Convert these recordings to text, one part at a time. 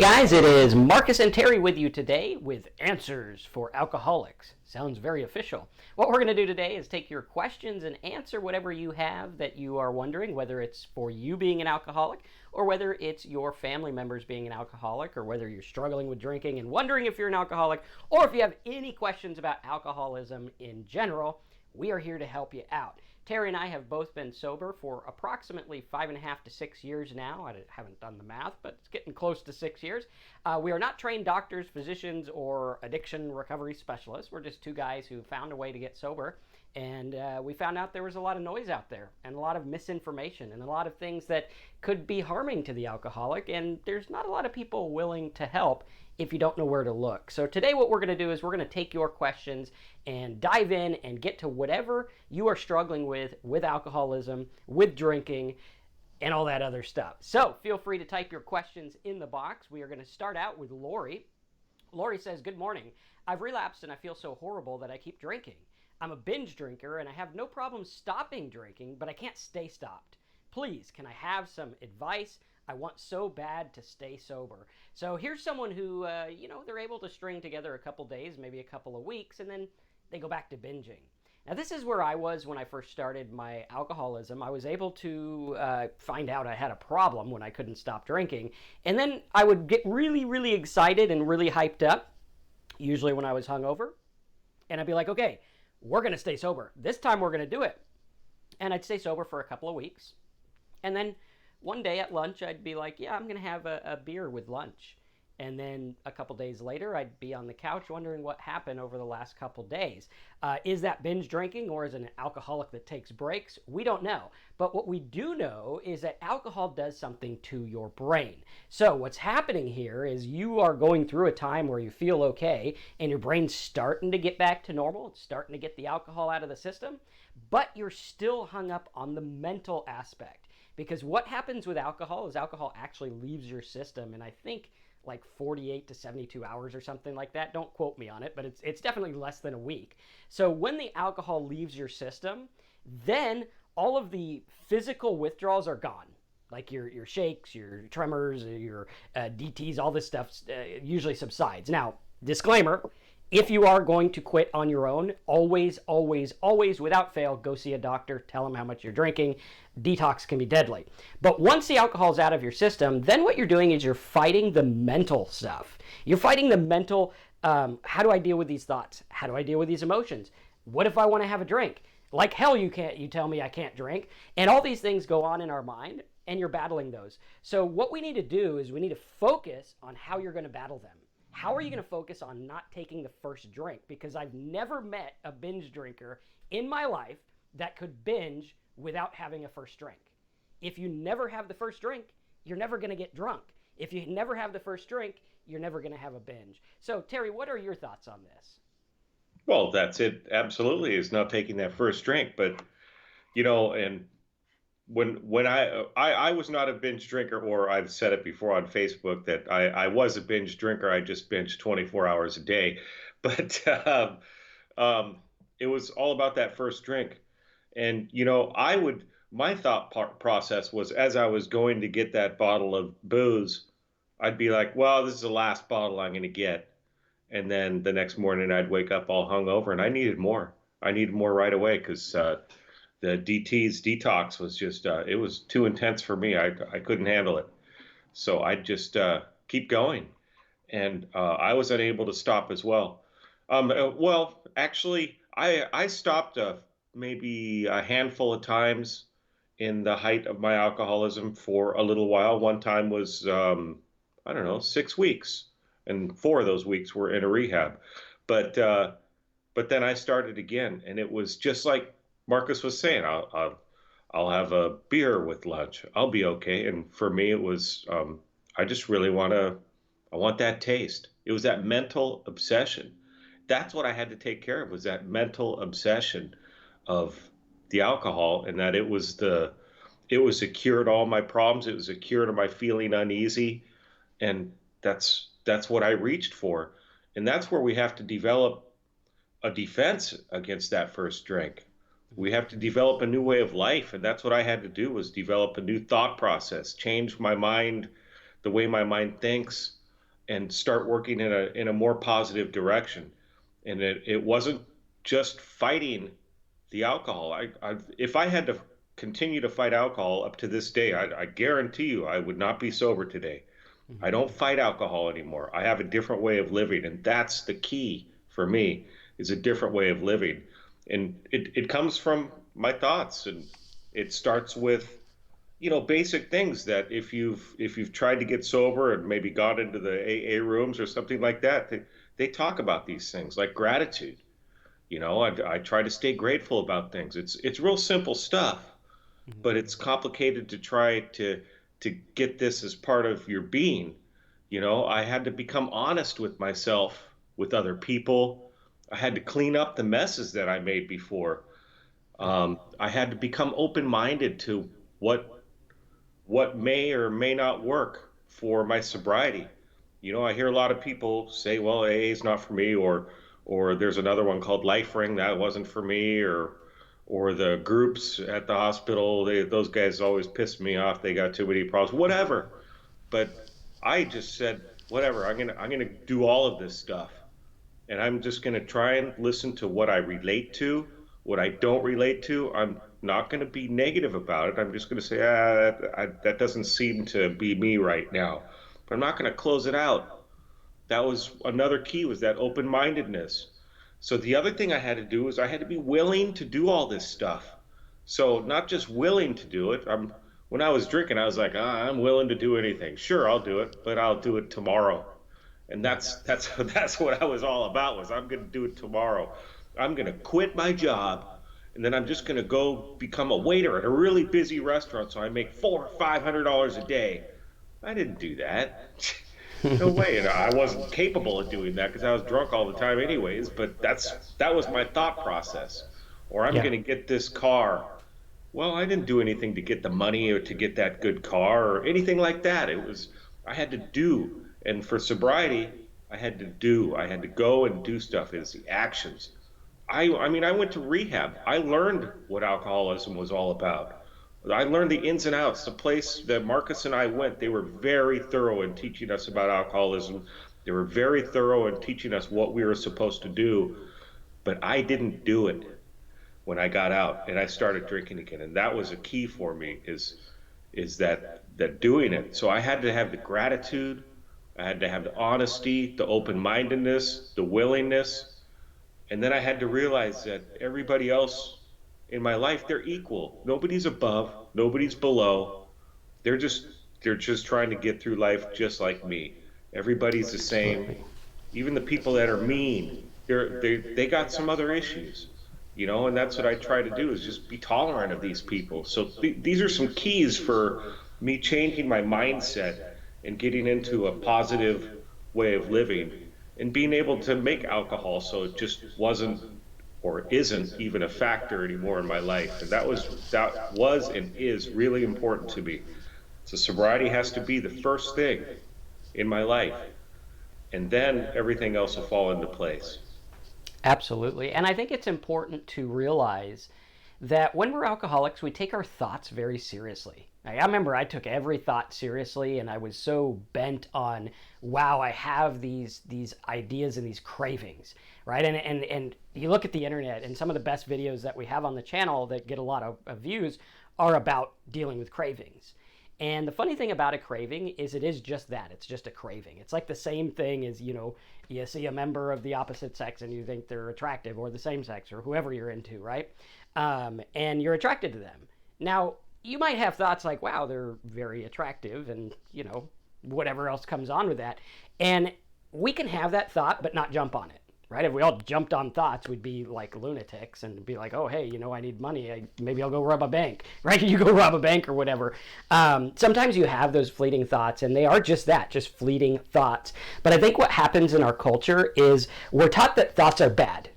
guys, it is Marcus and Terry with you today with Answers for Alcoholics. Sounds very official. What we're going to do today is take your questions and answer whatever you have that you are wondering, whether it's for you being an alcoholic or whether it's your family members being an alcoholic, or whether you're struggling with drinking and wondering if you're an alcoholic, or if you have any questions about alcoholism in general. We are here to help you out. Terry and I have both been sober for approximately 5.5 to 6 years now. I haven't done the math, but it's getting close to 6 years. We are not trained doctors, physicians, or addiction recovery specialists. We're just two guys who found a way to get sober, and we found out there was a lot of noise out there and a lot of misinformation and a lot of things that could be harming to the alcoholic, and there's not a lot of people willing to help if you don't know where to look. So today what we're going to do is we're going to take your questions and dive in and get to whatever you are struggling with alcoholism, with drinking, and all that other stuff. So feel free to type your questions in the box. We are going to start out with Lori. Lori says, "Good morning. I've relapsed and I feel so horrible that I keep drinking. I'm a binge drinker and I have no problem stopping drinking, but I can't stay stopped. Please, can I have some advice? I want so bad to stay sober." So here's someone who, they're able to string together a couple days, maybe a couple of weeks, and then they go back to binging. Now, this is where I was when I first started my alcoholism. I was able to find out I had a problem when I couldn't stop drinking. And then I would get really, really excited and really hyped up, usually when I was hungover. And I'd be like, okay, we're going to stay sober. This time we're going to do it. And I'd stay sober for a couple of weeks. And then one day at lunch, I'd be like, yeah, I'm going to have a beer with lunch. And then a couple days later, I'd be on the couch wondering what happened over the last couple days. Is that binge drinking, or is it an alcoholic that takes breaks? We don't know. But what we do know is that alcohol does something to your brain. So what's happening here is you are going through a time where you feel okay and your brain's starting to get back to normal. It's starting to get the alcohol out of the system, but you're still hung up on the mental aspect. Because what happens with alcohol is alcohol actually leaves your system, and I think like 48 to 72 hours or something like that. Don't quote me on it, but it's definitely less than a week. So when the alcohol leaves your system, then all of the physical withdrawals are gone. Like your shakes, your tremors, your DTs, all this stuff usually subsides. Now, disclaimer, if you are going to quit on your own, always, always, always, without fail, go see a doctor. Tell them how much you're drinking. Detox can be deadly. But once the alcohol is out of your system, then what you're doing is you're fighting the mental stuff. You're fighting the mental, how do I deal with these thoughts? How do I deal with these emotions? What if I want to have a drink? Like hell you tell me I can't drink. And all these things go on in our mind, and you're battling those. So what we need to do is we need to focus on how you're going to battle them. How are you going to focus on not taking the first drink? Because I've never met a binge drinker in my life that could binge without having a first drink. If you never have the first drink, you're never going to get drunk. If you never have the first drink, you're never going to have a binge. So, Terry, what are your thoughts on this? Well, that's it. Absolutely, is not taking that first drink. But and when I was not a binge drinker, or I've said it before on Facebook that I was a binge drinker. I just binged 24 hours a day, but it was all about that first drink. And my thought process was, as I was going to get that bottle of booze, I'd be like, well, this is the last bottle I'm going to get. And then the next morning I'd wake up all hungover, and I needed more. I needed more right away, because the DT's detox was just, it was too intense for me. I couldn't handle it. So I'd just keep going. And I was unable to stop as well. Well, actually, I stopped maybe a handful of times in the height of my alcoholism for a little while. One time was, 6 weeks. And 4 of those weeks were in a rehab. But then I started again, and it was just like Marcus was saying, I'll have a beer with lunch. I'll be okay. And for me, it was, I just really I want that taste. It was that mental obsession. That's what I had to take care of, was that mental obsession of the alcohol, and that it was a cure to all my problems. It was a cure to my feeling uneasy. And that's what I reached for. And that's where we have to develop a defense against that first drink. We have to develop a new way of life. And that's what I had to do, was develop a new thought process, change my mind, the way my mind thinks, and start working in a more positive direction. And it wasn't just fighting the alcohol. If I had to continue to fight alcohol up to this day, I guarantee you I would not be sober today. I Hmm. don't fight alcohol anymore. I have a different way of living, and that's the key for me, is a different way of living. And it comes from my thoughts, and it starts with, basic things that if you've tried to get sober and maybe got into the AA rooms or something like that, they talk about these things like gratitude. I try to stay grateful about things. It's real simple stuff, Hmm. but it's complicated to try to get this as part of your being. I had to become honest with myself, with other people. I had to clean up the messes that I made before. Right. I had to become open-minded to what may or may not work for my sobriety. I hear a lot of people say, "Well, AA is not for me," or there's another one called Life Ring that wasn't for me, or the groups at the hospital, those guys always piss me off. They got too many problems, whatever. But I just said, whatever. I'm gonna do all of this stuff, and I'm just going to try and listen to what I relate to, what I don't relate to. I'm not going to be negative about it. I'm just going to say, that doesn't seem to be me right now. But I'm not going to close it out. That was another key, was that open-mindedness. So the other thing I had to do was I had to be willing to do all this stuff. So not just willing to do it. When I was drinking, I was like, I'm willing to do anything. Sure, I'll do it, but I'll do it tomorrow. And Right. that's what I was all about, was I'm going to do it tomorrow. I'm going to quit my job, and then I'm just going to go become a waiter at a really busy restaurant so I make $400 or $500 a day. I didn't do that. No way. And I wasn't capable of doing that because I was drunk all the time anyways, but that was my thought process. Or I'm Yeah. going to get this car. Well, I didn't do anything to get the money or to get that good car or anything like that. I had to do. And for sobriety, I had to do. I had to go and do stuff. It's the actions. I mean, I went to rehab. I learned what alcoholism was all about. I learned the ins and outs. The place that Marcus and I went, they were very thorough in teaching us about alcoholism. They were very thorough in teaching us what we were supposed to do. But I didn't do it when I got out and I started drinking again. And that was a key for me, is that doing it. So I had to have the gratitude, I had to have the honesty, the open-mindedness, the willingness, and then I had to realize that everybody else in my life, they're equal. Nobody's above, nobody's below. They're just they're just trying to get through life just like me. Everybody's the same. Absolutely. Even the people that are mean, they got some other issues, and that's what I try to do, is just be tolerant of these people. So these are some keys for me changing my mindset and getting into a positive way of living and being able to make alcohol so it just wasn't or isn't even a factor anymore in my life. And that was and is really important to me. So sobriety has to be the first thing in my life, and then everything else will fall into place. Absolutely. And I think it's important to realize that when we're alcoholics, we take our thoughts very seriously. I remember I took every thought seriously, and I was so bent on, wow, I have these ideas and these cravings, right? And you look at the internet, and some of the best videos that we have on the channel that get a lot of views are about dealing with cravings. And the funny thing about a craving is it is just that. It's just a craving. It's like the same thing as, you see a member of the opposite sex and you think they're attractive, or the same sex, or whoever you're into, right? And you're attracted to them. Now, you might have thoughts like, wow, they're very attractive, and, whatever else comes on with that. And we can have that thought, but not jump on it. Right? If we all jumped on thoughts, we'd be like lunatics and be like, oh, hey, I need money. Maybe I'll go rob a bank, right? You go rob a bank or whatever. Sometimes you have those fleeting thoughts, and they are just that, just fleeting thoughts. But I think what happens in our culture is we're taught that thoughts are bad,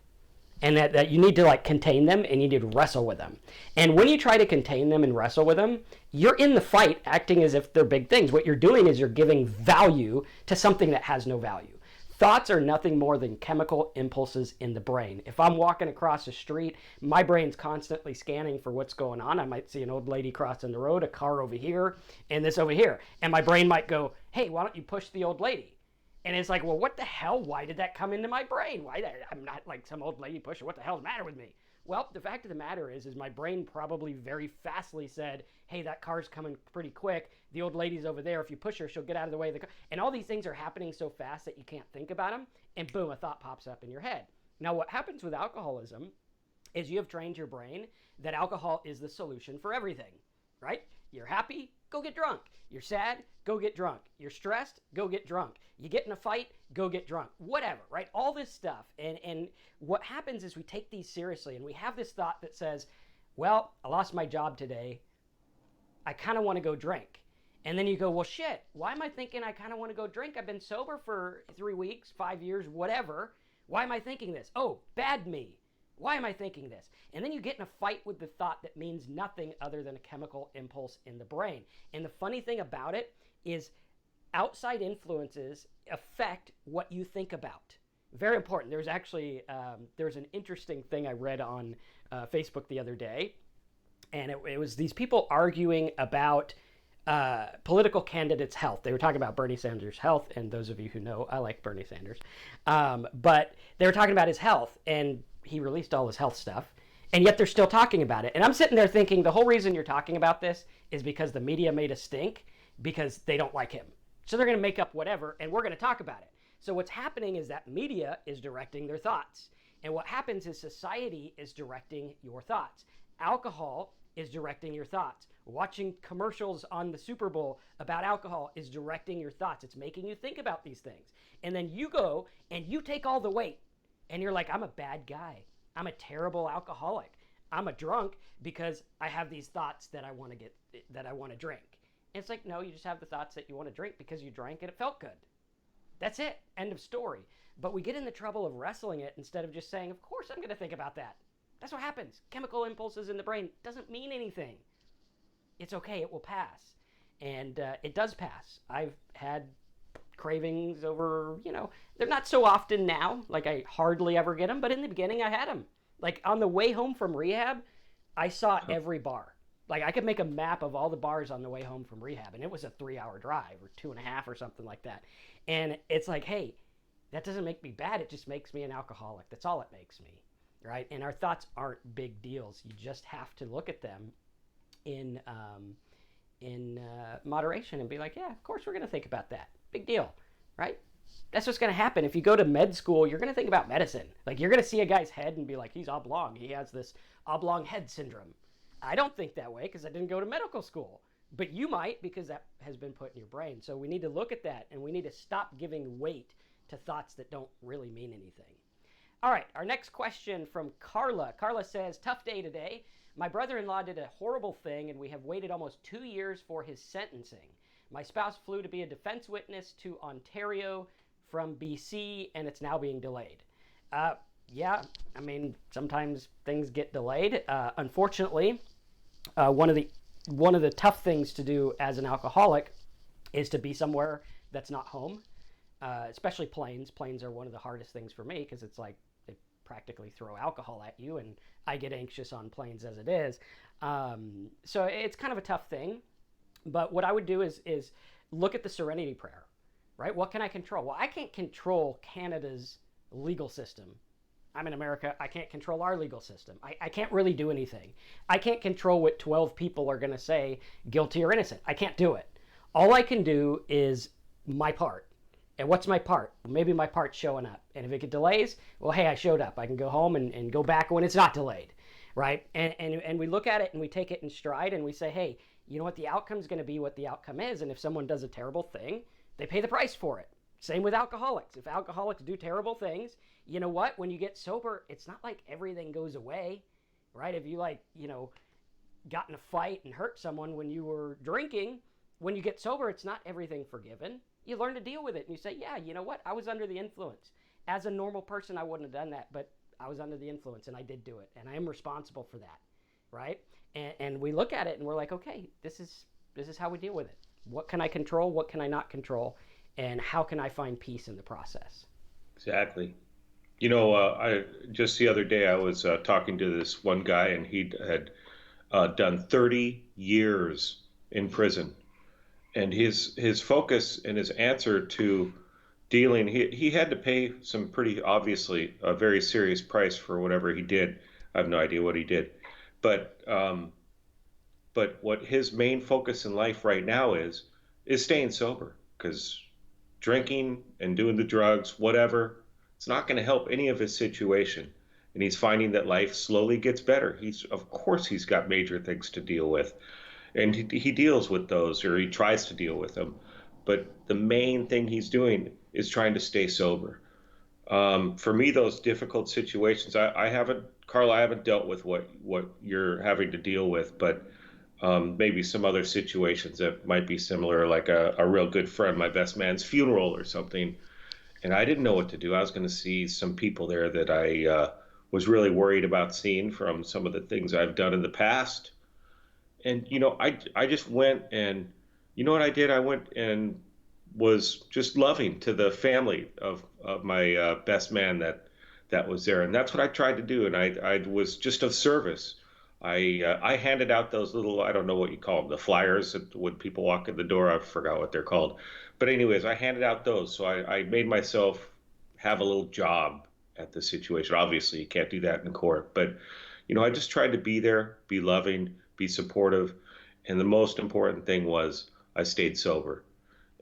and that you need to contain them, and you need to wrestle with them. And when you try to contain them and wrestle with them, you're in the fight acting as if they're big things. What you're doing is you're giving value to something that has no value. Thoughts are nothing more than chemical impulses in the brain. If I'm walking across the street, my brain's constantly scanning for what's going on. I might see an old lady crossing the road, a car over here, and this over here. And my brain might go, hey, why don't you push the old lady? And it's like, well, what the hell? Why did that come into my brain? I'm not like some old lady pusher. What the hell's the matter with me? Well, the fact of the matter is my brain probably very fastly said, hey, that car's coming pretty quick. The old lady's over there. If you push her, she'll get out of the way of the car. And all these things are happening so fast that you can't think about them. And boom, a thought pops up in your head. Now, what happens with alcoholism is you have trained your brain that alcohol is the solution for everything, right? You're happy, go get drunk. You're sad, go get drunk. You're stressed, go get drunk. You get in a fight, go get drunk. Whatever, right? All this stuff. And what happens is we take these seriously, and we have this thought that says, well, I lost my job today. I kind of want to go drink. And then you go, well, shit, why am I thinking I kind of want to go drink? I've been sober for 3 weeks, 5 years, whatever. Why am I thinking this? Oh, bad me. Why am I thinking this? And then you get in a fight with the thought that means nothing other than a chemical impulse in the brain. And the funny thing about it is outside influences affect what you think about. Very important. There's actually there's an interesting thing I read on Facebook the other day, and it was these people arguing about political candidates' health. They were talking about Bernie Sanders' health, and those of you who know, I like Bernie Sanders. But they were talking about his health, and he released all his health stuff, and yet they're still talking about it. And I'm sitting there thinking, the whole reason you're talking about this is because the media made a stink because they don't like him. So they're going to make up whatever, and we're going to talk about it. So what's happening is that media is directing their thoughts. And what happens is society is directing your thoughts. Alcohol is directing your thoughts. Watching commercials on the Super Bowl about alcohol is directing your thoughts. It's making you think about these things. And then you go and you take all the weight. And you're like, I'm a bad guy. I'm a terrible alcoholic. I'm a drunk because I have these thoughts that I want to drink. And it's like, no, you just have the thoughts that you want to drink because you drank and it felt good. That's it. End of story. But we get in the trouble of wrestling it instead of just saying, of course I'm going to think about that. That's what happens. Chemical impulses in the brain doesn't mean anything. It's okay. It will pass. And it does pass. I've had cravings over, they're not so often now. Like, I hardly ever get them, but in the beginning I had them. Like, on the way home from rehab, I saw every bar. Like, I could make a map of all the bars on the way home from rehab, and it was a 3-hour drive or 2.5 or something like that. And it's like, hey, that doesn't make me bad. It just makes me an alcoholic. That's all it makes me, right? And our thoughts aren't big deals. You just have to look at them in moderation and be like, yeah, of course we're going to think about that. Big deal, right? That's what's going to happen. If you go to med school, you're going to think about medicine. Like, you're going to see a guy's head and be like, he's oblong. He has this oblong head syndrome. I don't think that way because I didn't go to medical school. But you might, because that has been put in your brain. So we need to look at that, and we need to stop giving weight to thoughts that don't really mean anything. All right, our next question from Carla. Carla says, tough day today. My brother-in-law did a horrible thing, and we have waited almost 2 years for his sentencing. My spouse flew to be a defense witness to Ontario from BC, and it's now being delayed. Yeah, I mean, sometimes things get delayed. Unfortunately, one of the tough things to do as an alcoholic is to be somewhere that's not home, especially planes. Planes are one of the hardest things for me because it's like they practically throw alcohol at you, and I get anxious on planes as it is. So it's kind of a tough thing. But what I would do is look at the Serenity Prayer, right? What can I control? Well, I can't control Canada's legal system. I'm in America. I can't control our legal system. I can't really do anything. I can't control what 12 people are going to say, guilty or innocent. I can't do it. All I can do is my part. And what's my part? Well, maybe my part's showing up. And if it get delays, well, hey, I showed up. I can go home and go back when it's not delayed, right? And we look at it and we take it in stride and we say, hey, you know what? The outcome's going to be what the outcome is. And if someone does a terrible thing, they pay the price for it. Same with alcoholics. If alcoholics do terrible things, you know what? When you get sober, it's not like everything goes away, right? If you got in a fight and hurt someone when you were drinking, when you get sober, it's not everything forgiven. You learn to deal with it and you say, yeah, you know what? I was under the influence. As a normal person, I wouldn't have done that, but I was under the influence and I did do it. And I am responsible for that, right? And we look at it and we're like, okay, this is how we deal with it. What can I control? What can I not control? And how can I find peace in the process? Exactly. I just the other day I was talking to this one guy, and he had done 30 years in prison, and his focus and his answer to dealing. He had to pay some pretty obviously a very serious price for whatever he did. I have no idea what he did, but what his main focus in life right now is staying sober because drinking and doing the drugs, whatever, it's not going to help any of his situation. And he's finding that life slowly gets better. He's, of course, he's got major things to deal with, and he deals with those, or he tries to deal with them. But the main thing he's doing is trying to stay sober. For me, those difficult situations, I haven't, Carl, I haven't dealt with what you're having to deal with, but maybe some other situations that might be similar, like a real good friend, my best man's funeral or something. And I didn't know what to do. I was going to see some people there that I was really worried about seeing from some of the things I've done in the past. And, I just went and, you know what I did? I went and was just loving to the family of my best man that was there. And that's what I tried to do. And I was just of service. I handed out those little, I don't know what you call them, the flyers that when people walk in the door. I forgot what they're called. But anyways, I handed out those. So I made myself have a little job at the situation. Obviously, you can't do that in court. But, I just tried to be there, be loving, be supportive. And the most important thing was I stayed sober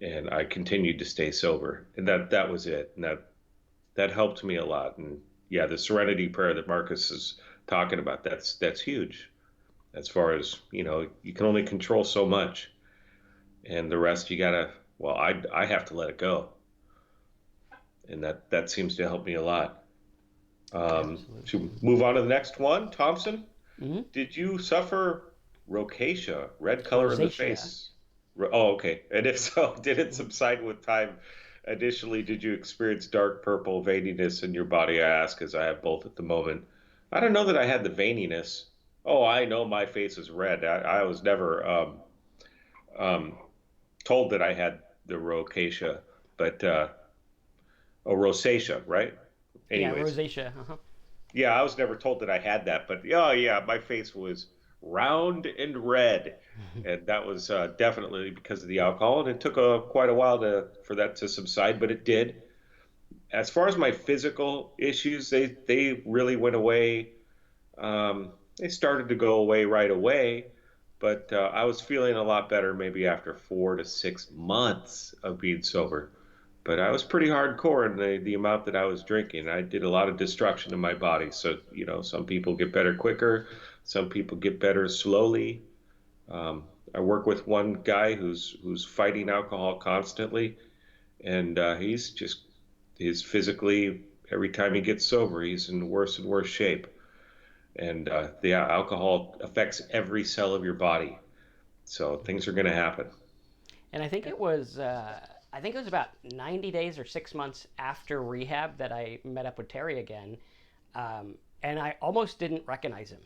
and I continued to stay sober. And that was it. And that helped me a lot. And yeah, the serenity prayer that Marcus is talking about, that's huge. As far as, you can only control so much. And the rest you gotta, well, I have to let it go. And that seems to help me a lot. Should we Absolutely. move on to the next one? Thompson, Hmm. did you suffer rosacea, red color in the Rosacea. face? Oh, okay. And if so, did it subside with time? Additionally, did you experience dark purple veininess in your body? I ask, as I have both at the moment. I don't know that I had the veininess. Oh, I know my face is red. I was never um, told that I had the rosacea, but oh, rosacea, right? Yeah, Anyways, rosacea. Uh-huh. yeah, I was never told that I had that, but oh yeah, my face was round and red, and that was definitely because of the alcohol, and it took quite a while for that to subside, but it did. As far as my physical issues, they really went away. They started to go away right away, but I was feeling a lot better maybe after 4 to 6 months of being sober. But I was pretty hardcore in the amount that I was drinking. I did a lot of destruction in my body. So, some people get better quicker, some people get better slowly. Um, I work with one guy who's fighting alcohol constantly, and he's physically every time he gets sober, he's in worse and worse shape. And the alcohol affects every cell of your body, so things are going to happen. And I think it was about 90 days or 6 months after rehab that I met up with Terry again, and I almost didn't recognize him.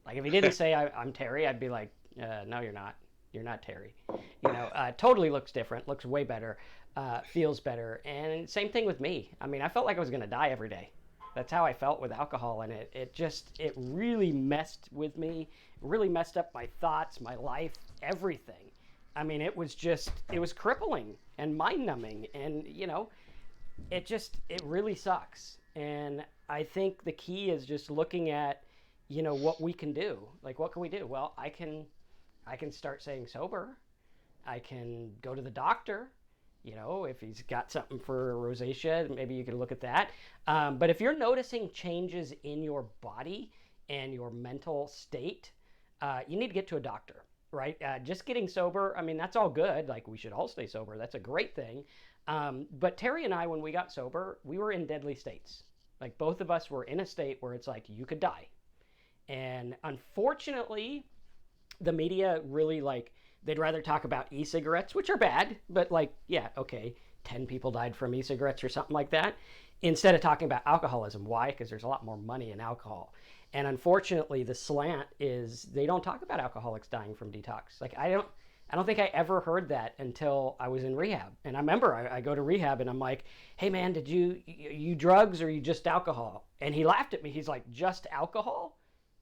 Like if he didn't say I'm Terry, I'd be like, no, you're not. You're not Terry. Totally looks different, looks way better, feels better, and same thing with me. I mean, I felt like I was gonna die every day. That's how I felt with alcohol, and it really messed with me, really messed up my thoughts, my life, everything. I mean, it was crippling and mind numbing, and it really sucks. And I think the key is just looking at, what we can do. Like, what can we do? Well, I can start staying sober. I can go to the doctor. If he's got something for rosacea, maybe you can look at that. But if you're noticing changes in your body and your mental state, you need to get to a doctor, right? Just getting sober, I mean, that's all good. Like, we should all stay sober. That's a great thing. But Terry and I, when we got sober, we were in deadly states. Like, both of us were in a state where it's like you could die. And unfortunately, the media really like they'd rather talk about e-cigarettes, which are bad, but like, yeah, okay, 10 people died from e-cigarettes or something like that, instead of talking about alcoholism. Why? Because there's a lot more money in alcohol. And unfortunately, the slant is they don't talk about alcoholics dying from detox. Like, I don't think I ever heard that until I was in rehab. And I remember I go to rehab and I'm like, hey man, did you drugs or you just alcohol? And he laughed at me. He's like, just alcohol?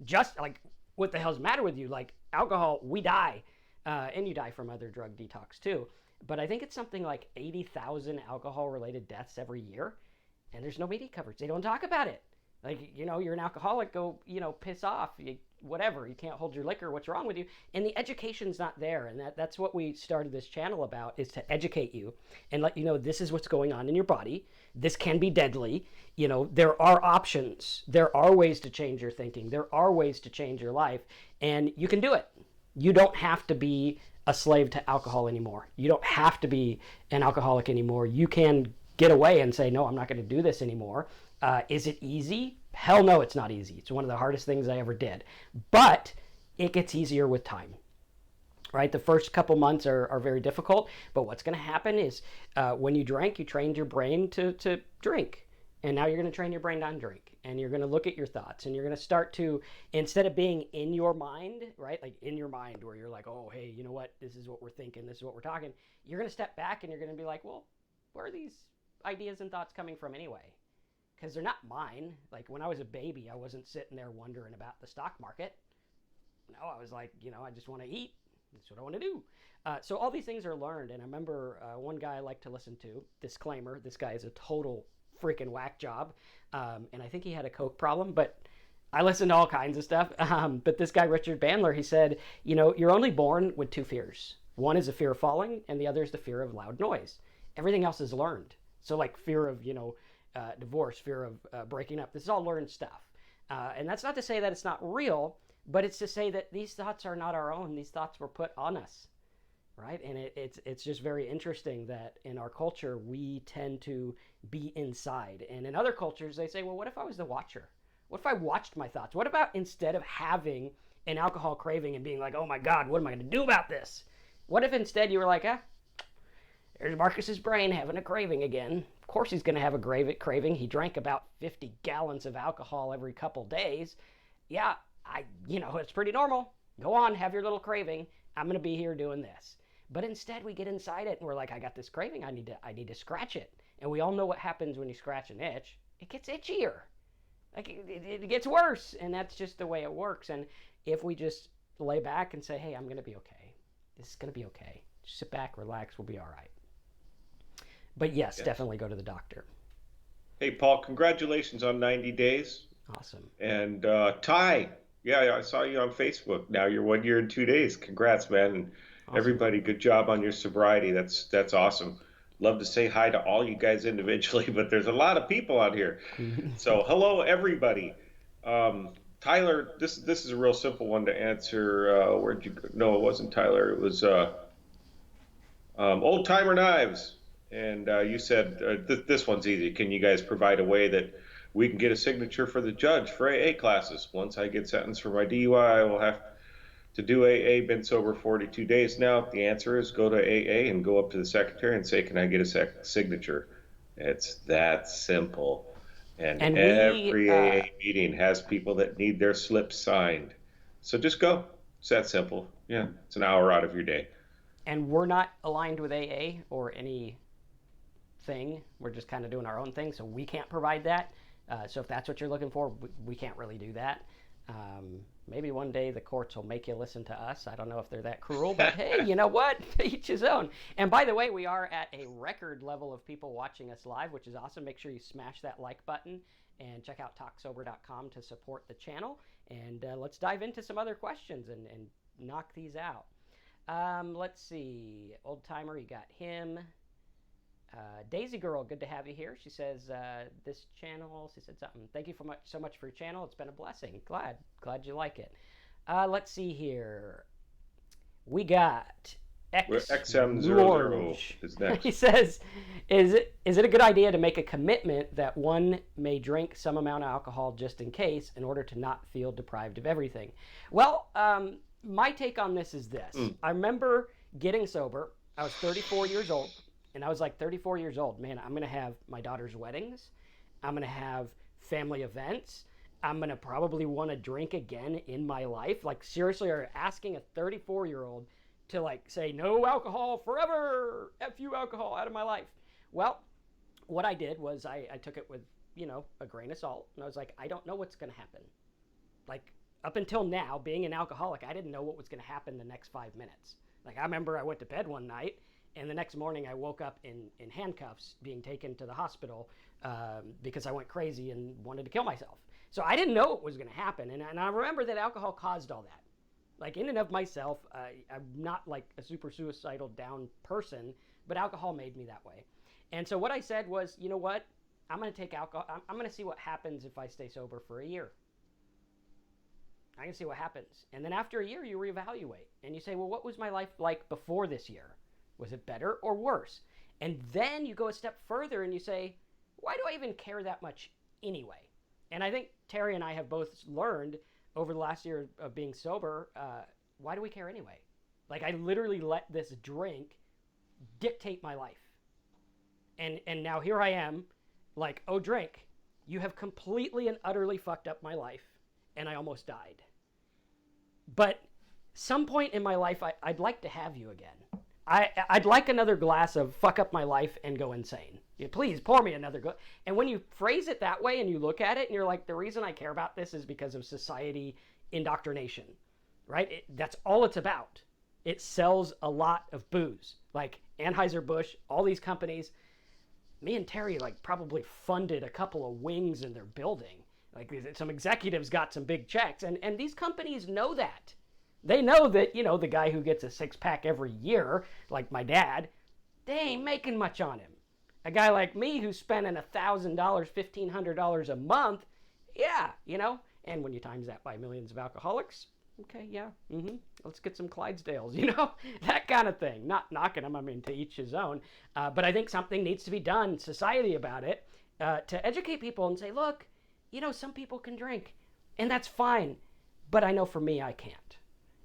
Just like, what the hell's the matter with you? Like, alcohol, we die. And you die from other drug detox too. but I think it's something like 80,000 alcohol-related deaths every year, and there's no media coverage. They don't talk about it. Like, you're an alcoholic, go, piss off, whatever. You can't hold your liquor. What's wrong with you? And the education's not there. And that's what we started this channel about, is to educate you and let you know this is what's going on in your body. This can be deadly. There are options. There are ways to change your thinking. There are ways to change your life. And you can do it. You don't have to be a slave to alcohol anymore. You don't have to be an alcoholic anymore. You can get away and say, no, I'm not going to do this anymore. Is it easy? Hell no, it's not easy. It's one of the hardest things I ever did. But it gets easier with time, right? The first couple months are very difficult. But what's going to happen is when you drank, you trained your brain to drink. And now you're going to train your brain to undrink. And you're going to look at your thoughts. And you're going to start to, instead of being in your mind, right? Like in your mind where you're like, oh, hey, you know what? This is what we're thinking. This is what we're talking. You're going to step back and you're going to be like, well, where are these ideas and thoughts coming from anyway? Because they're not mine. Like when I was a baby, I wasn't sitting there wondering about the stock market. No, I was like, I just want to eat. That's what I want to do. So all these things are learned. And I remember one guy I like to listen to, disclaimer, this guy is a total freaking whack job. And I think he had a coke problem, but I listen to all kinds of stuff. But this guy, Richard Bandler, he said, you're only born with two fears. One is the fear of falling, and the other is the fear of loud noise. Everything else is learned. So like fear of, divorce, fear of breaking up. This is all learned stuff. And that's not to say that it's not real, but it's to say that these thoughts are not our own. These thoughts were put on us, right? And it's just very interesting that in our culture, we tend to be inside. And in other cultures, they say, well, what if I was the watcher? What if I watched my thoughts? What about instead of having an alcohol craving and being like, oh my God, what am I going to do about this? What if instead you were like, there's Marcus's brain having a craving again. Of course he's going to have a craving. He drank about 50 gallons of alcohol every couple days. Yeah, it's pretty normal. Go on, have your little craving. I'm going to be here doing this. But instead we get inside it and we're like, I got this craving. I need to scratch it. And we all know what happens when you scratch an itch. It gets itchier. Like it gets worse. And that's just the way it works. And if we just lay back and say, hey, I'm going to be okay. This is going to be okay. Just sit back, relax. We'll be all right. But yes, definitely go to the doctor. Hey, Paul, congratulations on 90 days. Awesome. And Ty, I saw you on Facebook. Now you're 1 year and 2 days. Congrats, man. And awesome. Everybody, good job on your sobriety. That's awesome. Love to say hi to all you guys individually, but there's a lot of people out here. So hello, everybody. Tyler, this is a real simple one to answer. Where'd you go? No, it wasn't Tyler. It was Old Timer Knives. And you said, this one's easy. Can you guys provide a way that we can get a signature for the judge for AA classes? Once I get sentenced for my DUI, I will have to do AA. Been sober 42 days now. The answer is go to AA and go up to the secretary and say, can I get a signature? It's that simple. And every AA meeting has people that need their slips signed. So just go. It's that simple. Yeah, it's an hour out of your day. And we're not aligned with AA or any thing. We're just kind of doing our own thing, so we can't provide that. So if that's what you're looking for, we can't really do that. Maybe one day the courts will make you listen to us. I don't know if they're that cruel, but hey, you know what? Each his own. And by the way, we are at a record level of people watching us live, which is awesome. Make sure you smash that like button and check out talksober.com to support the channel. And let's dive into some other questions and knock these out. Let's see. Old Timer, you got him. Daisy Girl, good to have you here. She says, this channel, she said something. Thank you so much for your channel. It's been a blessing. Glad you like it. Let's see here. We got XM00 is next. He says, is it a good idea to make a commitment that one may drink some amount of alcohol just in case in order to not feel deprived of everything? Well, my take on this is this. I remember getting sober. I was 34 years old. And I was like 34 years old. Man, I'm going to have my daughter's weddings. I'm going to have family events. I'm going to probably want to drink again in my life. Like, seriously, are asking a 34-year-old to, like, say, no alcohol forever. F you, alcohol, out of my life. Well, what I did was I took it with, a grain of salt. And I was like, I don't know what's going to happen. Like, up until now, being an alcoholic, I didn't know what was going to happen the next 5 minutes. Like, I remember I went to bed one night, And the next morning I woke up in handcuffs being taken to the hospital because I went crazy and wanted to kill myself. So I didn't know it was going to happen. And I remember that alcohol caused all that. Like in and of myself, I'm not like a super suicidal down person, but alcohol made me that way. And so what I said was, you know what? I'm going to take alcohol. I'm going to see what happens if I stay sober for a year. I can see what happens. And then after a year, you reevaluate and you say, well, what was my life like before this year? Was it better or worse? And then you go a step further and you say, why do I even care that much anyway? And I think Terry and I have both learned over the last year of being sober, why do we care anyway? Like I literally let this drink dictate my life. And now here I am, like, oh, drink, you have completely and utterly fucked up my life, and I almost died. But some point in my life, I'd like to have you again. I'd like another glass of fuck up my life and go insane. Please pour me another glass. And when you phrase it that way and you look at it and you're like, the reason I care about this is because of society indoctrination, right? That's all it's about. It sells a lot of booze. Like Anheuser-Busch, all these companies. Me and Terry like probably funded a couple of wings in their building. Like some executives got some big checks, and these companies know that. They know that, you know, the guy who gets a six-pack every year, like my dad, they ain't making much on him. A guy like me who's spending $1,000, $1,500 a month, yeah, you know, and when you times that by millions of alcoholics, okay, yeah, let's get some Clydesdales, you know, that kind of thing. Not knocking them, I mean, to each his own. But I think something needs to be done, society, about it, to educate people and say, look, you know, some people can drink, and that's fine. But I know for me, I can't.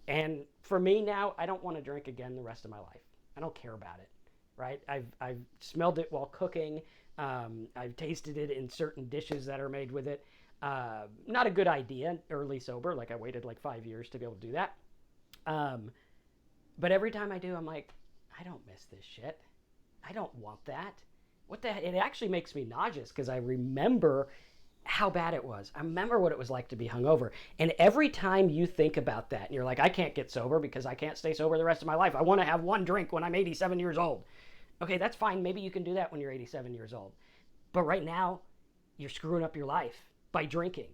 And for me now, I don't want to drink again the rest of my life. I don't care about it, right? I've smelled it while cooking. I've tasted it in certain dishes that are made with it. Not a good idea, early sober. Like I waited like 5 years to be able to do that. But every time I do, I'm like, I don't miss this shit. I don't want that. What the heck? It actually makes me nauseous because I remember how bad it was. I remember what it was like to be hungover. And every time you think about that, and you're like, I can't get sober because I can't stay sober the rest of my life. I want to have one drink when I'm 87 years old. Okay, that's fine. Maybe you can do that when you're 87 years old. But right now, you're screwing up your life by drinking.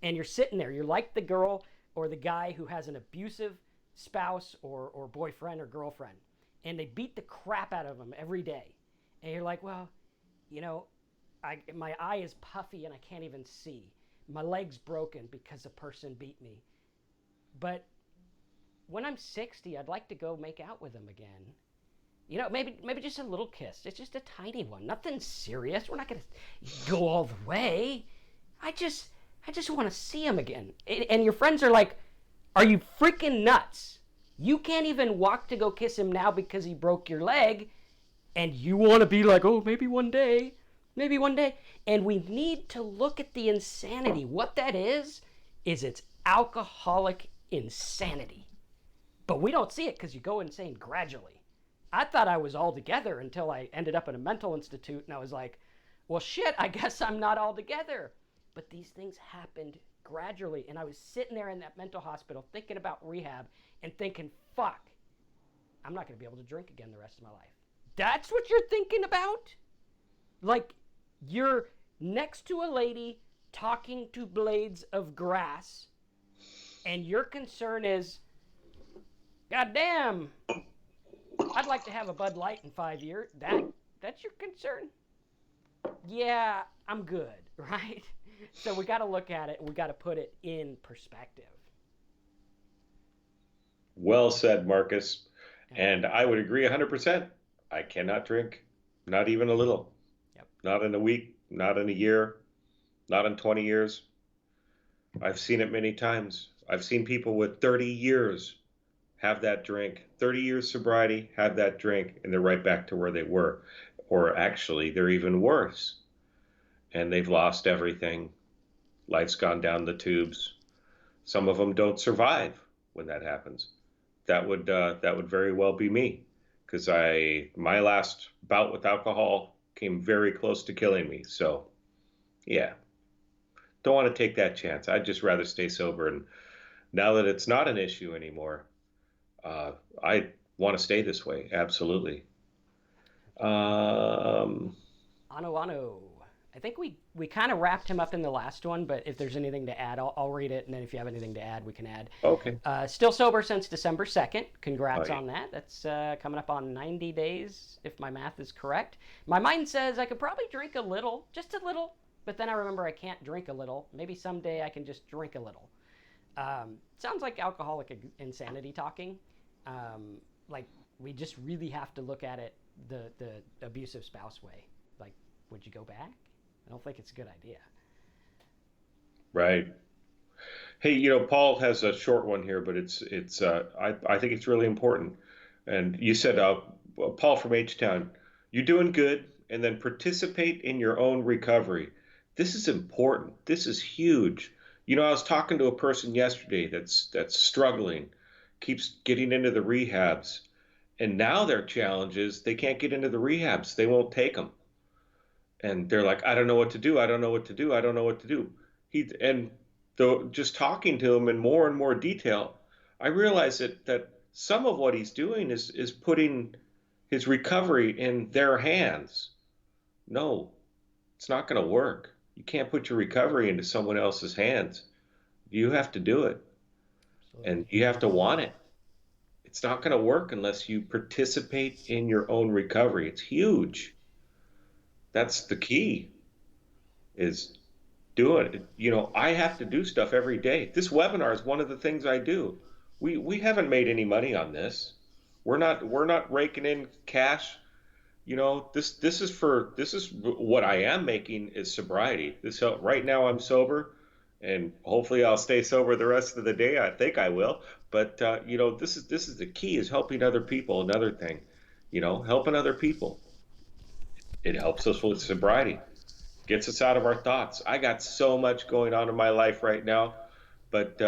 And you're sitting there. You're like the girl or the guy who has an abusive spouse or boyfriend or girlfriend. And they beat the crap out of them every day. And you're like, well, you know, my eye is puffy and I can't even see. My leg's broken because a person beat me. But when I'm 60, I'd like to go make out with them again. You know, maybe just a little kiss. It's just a tiny one. Nothing serious. We're not going to go all the way. I just want to see him again. And your friends are like, are you freaking nuts? You can't even walk to go kiss him now because he broke your leg. And you want to be like, oh, maybe one day. Maybe one day. And we need to look at the insanity. What that is it's alcoholic insanity. But we don't see it because you go insane gradually. I thought I was all together until I ended up in a mental institute and I was like, well, shit, I guess I'm not all together. But these things happened gradually. And I was sitting there in that mental hospital thinking about rehab and thinking, fuck, I'm not going to be able to drink again the rest of my life. That's what you're thinking about? Like, you're next to a lady talking to blades of grass, and your concern is, God damn, I'd like to have a Bud Light in 5 years. That's your concern? Yeah, I'm good, right? So we got to look at it, and we got to put it in perspective. Well said, Marcus. And I would agree 100%. I cannot drink, not even a little. Yep. Not in a week, not in a year, not in 20 years. I've seen it many times. I've seen people with 30 years have that drink, 30 years sobriety, have that drink, and they're right back to where they were. Or actually, they're even worse. And they've lost everything. Life's gone down the tubes. Some of them don't survive when that happens. That would very well be me. Because my last bout with alcohol came very close to killing me. So, yeah, don't want to take that chance. I'd just rather stay sober. And now that it's not an issue anymore, I want to stay this way. Absolutely. Um, Ano Ano. I think we kind of wrapped him up in the last one, but if there's anything to add, I'll read it, and then if you have anything to add, we can add. okay. Still sober since December 2nd. Oh, Congrats yeah. on that. That's coming up on 90 days, if my math is correct. My mind says I could probably drink a little, just a little, but then I remember I can't drink a little. Maybe someday I can just drink a little. Sounds like alcoholic insanity talking. Like, we just really have to look at it the abusive spouse way. Like, would you go back? I don't think it's a good idea. Right. Hey, Paul has a short one here, but I think it's really important. And you said, Paul from H-Town, you're doing good, and then participate in your own recovery. This is important. This is huge. I was talking to a person yesterday that's struggling, keeps getting into the rehabs, and now their challenge is they can't get into the rehabs. They won't take them. And they're like, I don't know what to do. I don't know what to do. I don't know what to do. And though just talking to him in more and more detail, I realize that some of what he's doing is putting his recovery in their hands. No, it's not going to work. You can't put your recovery into someone else's hands. You have to do it, and Absolutely. you have to want it. It's not going to work unless you participate in your own recovery. It's huge. That's the key, is doing it. I have to do stuff every day. This webinar is one of the things I do. We haven't made any money on this. We're not raking in cash. This is what I am making is sobriety. Right now I'm sober, and hopefully I'll stay sober the rest of the day. I think I will. But this is the key, is helping other people. Another thing, helping other people. It helps us with sobriety, gets us out of our thoughts. I got so much going on in my life right now, but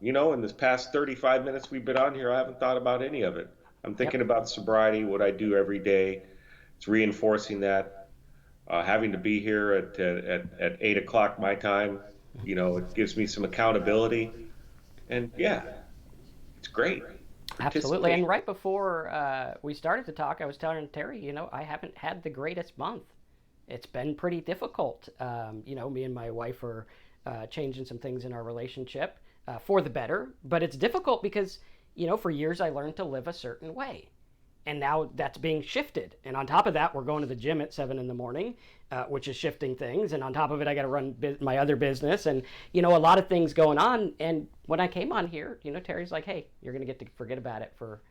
in this past 35 minutes we've been on here, I haven't thought about any of it. I'm Yep. thinking about sobriety, what I do every day. It's reinforcing that. Having to be here at 8 o'clock my time, it gives me some accountability, and yeah, it's great. Absolutely. Participate. And right before we started to talk, I was telling Terry, I haven't had the greatest month. It's been pretty difficult. Me and my wife are changing some things in our relationship for the better, but it's difficult because, for years I learned to live a certain way. And now that's being shifted. And on top of that, we're going to the gym at 7 in the morning, which is shifting things. And on top of it, I got to run my other business, and a lot of things going on. And when I came on here, Terry's like, "Hey, you're going to get to forget about it for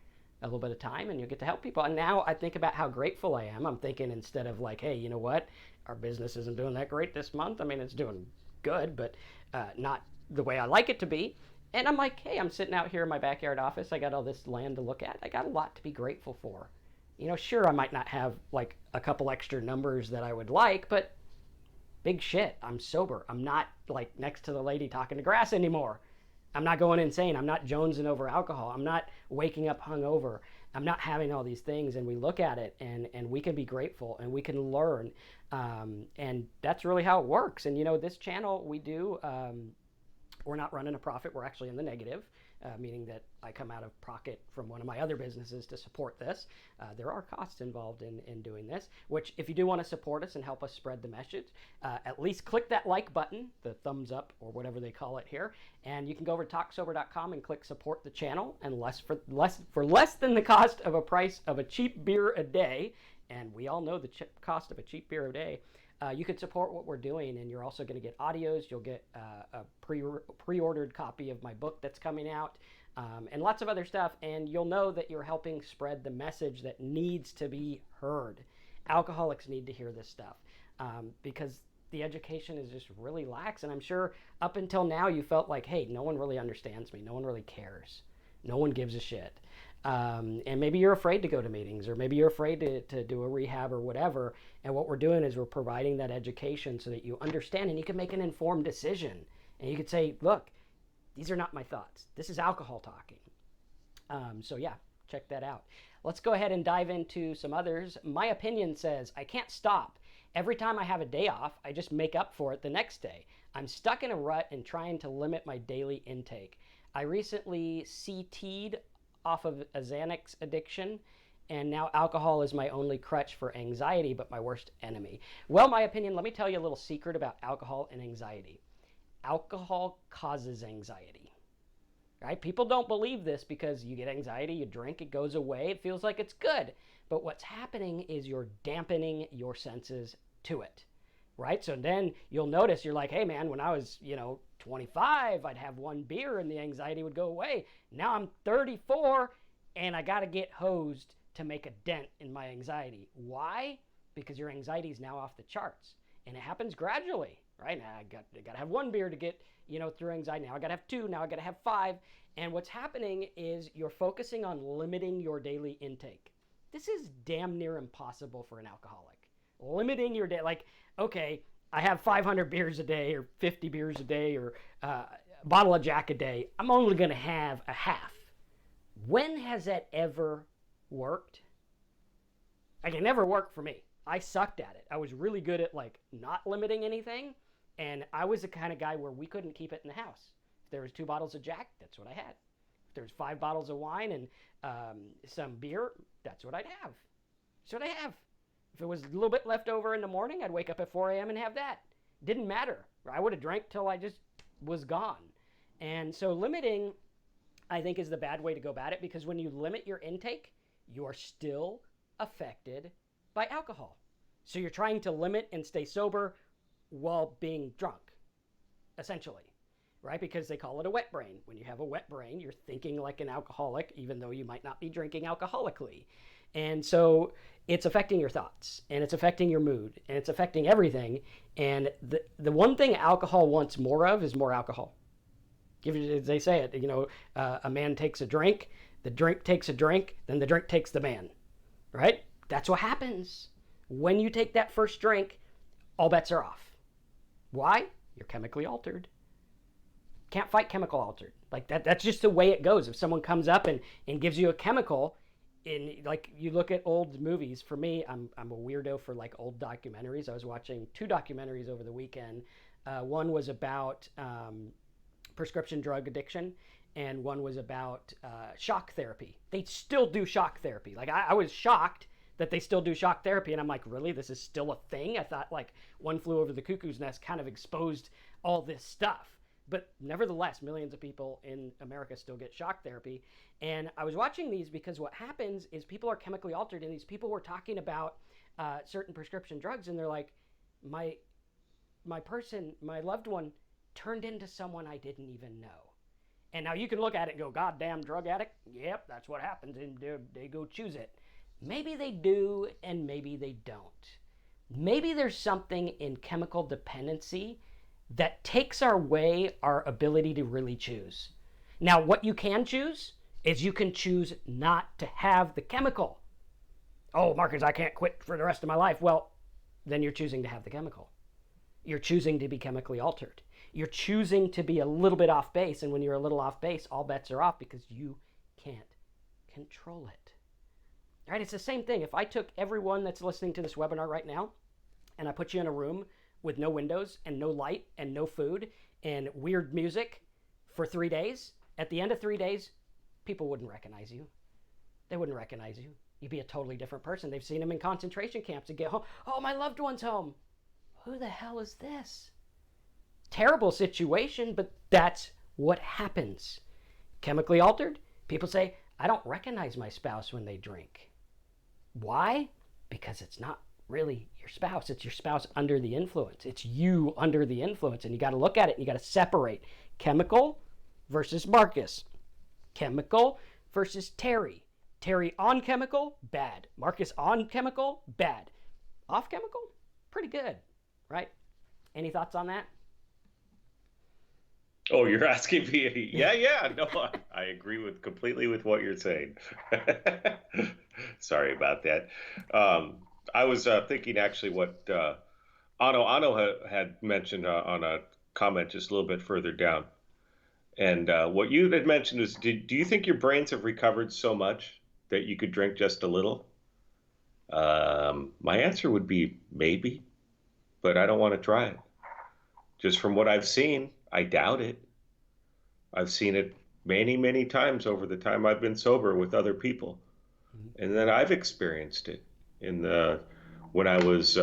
a little bit of time, and you'll get to help people." And now I think about how grateful I am. I'm thinking, instead of like, "Hey, you know what? Our business isn't doing that great this month. I mean, it's doing good, but not the way I like it to be." And I'm like, hey, I'm sitting out here in my backyard office. I got all this land to look at. I got a lot to be grateful for. Sure, I might not have like a couple extra numbers that I would like, but big shit. I'm sober. I'm not like next to the lady talking to grass anymore. I'm not going insane. I'm not jonesing over alcohol. I'm not waking up hungover. I'm not having all these things. And we look at it, and we can be grateful, and we can learn. And that's really how it works. And, this channel we do, we're not running a profit. We're actually in the negative, meaning that I come out of pocket from one of my other businesses to support this. There are costs involved in doing this, which, if you do want to support us and help us spread the message, at least click that like button, the thumbs up or whatever they call it here, and you can go over to talksober.com and click support the channel, and for less than the cost of a price of a cheap beer a day, and we all know the cost of a cheap beer a day, you can support what we're doing, and you're also going to get audios. You'll get a pre-ordered copy of my book that's coming out, and lots of other stuff, and you'll know that you're helping spread the message that needs to be heard. Alcoholics need to hear this stuff, because the education is just really lax, and I'm sure up until now you felt like, hey, no one really understands me. No one really cares. No one gives a shit. And maybe you're afraid to go to meetings, or maybe you're afraid to do a rehab or whatever. And what we're doing is we're providing that education so that you understand, and you can make an informed decision. And you could say, look, these are not my thoughts. This is alcohol talking. So yeah, check that out. Let's go ahead and dive into some others. My opinion says, I can't stop. Every time I have a day off, I just make up for it the next day. I'm stuck in a rut and trying to limit my daily intake. I recently CT'd off of a Xanax addiction, and now alcohol is my only crutch for anxiety, but my worst enemy. Well, my opinion, let me tell you a little secret about alcohol and anxiety. Alcohol causes anxiety. Right? People don't believe this because you get anxiety, you drink, it goes away, it feels like it's good. But what's happening is you're dampening your senses to it. Right? So then you'll notice you're like, hey man, when I was, 25, I'd have one beer and the anxiety would go away. Now I'm 34 and I got to get hosed to make a dent in my anxiety. Why? Because your anxiety is now off the charts. And it happens gradually, right? Now I got to have one beer to get, through anxiety. Now I got to have two. Now I got to have five. And what's happening is you're focusing on limiting your daily intake. This is damn near impossible for an alcoholic. Limiting your day, like, okay, I have 500 beers a day or 50 beers a day or a bottle of Jack a day. I'm only going to have a half. When has that ever worked? Like, it never worked for me. I sucked at it. I was really good at like not limiting anything, and I was the kind of guy where we couldn't keep it in the house. If there was 2 bottles of Jack, that's what I had. If there was 5 bottles of wine and some beer, that's what I'd have. That's what I have. If it was a little bit left over in the morning, I'd wake up at 4 a.m. and have that. Didn't matter. I would have drank till I just was gone. And so limiting, I think, is the bad way to go about it, because when you limit your intake, you are still affected by alcohol. So you're trying to limit and stay sober while being drunk, essentially, right? Because they call it a wet brain. When you have a wet brain, you're thinking like an alcoholic, even though you might not be drinking alcoholically. And so it's affecting your thoughts, and it's affecting your mood, and it's affecting everything. And the one thing alcohol wants more of is more alcohol. They say it, a man takes a drink, the drink takes a drink, then the drink takes the man, right? That's what happens. When you take that first drink, all bets are off. Why? You're chemically altered. Can't fight chemical altered. Like that's just the way it goes. If someone comes up and gives you a chemical, in like you look at old movies, for me, I'm a weirdo for like old documentaries. I was watching 2 documentaries over the weekend. One was about prescription drug addiction, and one was about shock therapy. They still do shock therapy. Like I was shocked that they still do shock therapy, and I'm like, really? This is still a thing? I thought like One Flew Over the Cuckoo's Nest kind of exposed all this stuff. But nevertheless, millions of people in America still get shock therapy. And I was watching these because what happens is people are chemically altered, and these people were talking about certain prescription drugs, and they're like, my loved one turned into someone I didn't even know. And now you can look at it and go, goddamn drug addict. Yep, that's what happens, and they go choose it. Maybe they do, and maybe they don't. Maybe there's something in chemical dependency that takes away our ability to really choose. Now, what you can choose is you can choose not to have the chemical. Oh, Marcus, I can't quit for the rest of my life. Well, then you're choosing to have the chemical. You're choosing to be chemically altered. You're choosing to be a little bit off base, and when you're a little off base, all bets are off because you can't control it. Right? It's the same thing. If I took everyone that's listening to this webinar right now and I put you in a room with no windows and no light and no food and weird music for 3 days, at the end of 3 days, people wouldn't recognize you. They wouldn't recognize you. You'd be a totally different person. They've seen them in concentration camps and get home. Oh, my loved one's home. Who the hell is this? Terrible situation, but that's what happens. Chemically altered, people say, I don't recognize my spouse when they drink. Why? Because it's not really your spouse. It's your spouse under the influence. It's you under the influence. And you got to look at it and you got to separate chemical versus Marcus. Chemical versus Terry. Terry on chemical, bad. Marcus on chemical, bad. Off chemical, pretty good, right? Any thoughts on that? Oh, you're asking me? Yeah. No, I agree completely with what you're saying. Sorry about that. I was thinking actually what Ano had mentioned on a comment just a little bit further down. And what you had mentioned is, do you think your brains have recovered so much that you could drink just a little? My answer would be maybe, but I don't want to try it. Just from what I've seen, I doubt it. I've seen it many, many times over the time I've been sober with other people. And then I've experienced it in the when I was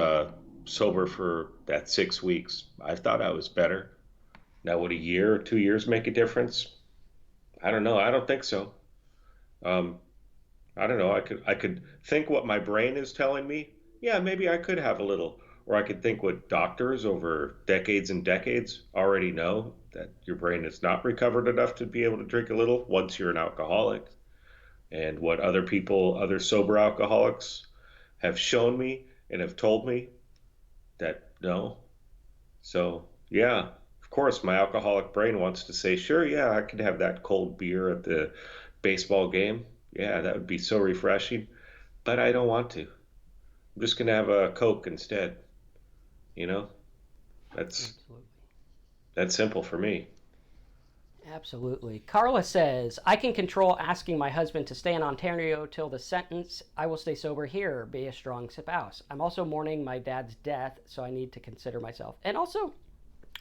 sober for that 6 weeks. I thought I was better. Now, would a year or 2 years make a difference? I don't know. I don't think so. Um, I don't know. I could think what my brain is telling me. Yeah, maybe I could have a little, or I could think what doctors over decades and decades already know that your brain is not recovered enough to be able to drink a little once you're an alcoholic, and what other people, other sober alcoholics, have shown me and have told me that no. So yeah, of course, my alcoholic brain wants to say, sure, yeah, I could have that cold beer at the baseball game. Yeah, that would be so refreshing. But I don't want to. I'm just gonna have a Coke instead. You know, that's Absolutely. that's simple for me. Absolutely. Carla says, I can control asking my husband to stay in Ontario till the sentence. I will stay sober here. Be a strong spouse. I'm also mourning my dad's death, so I need to consider myself. And also,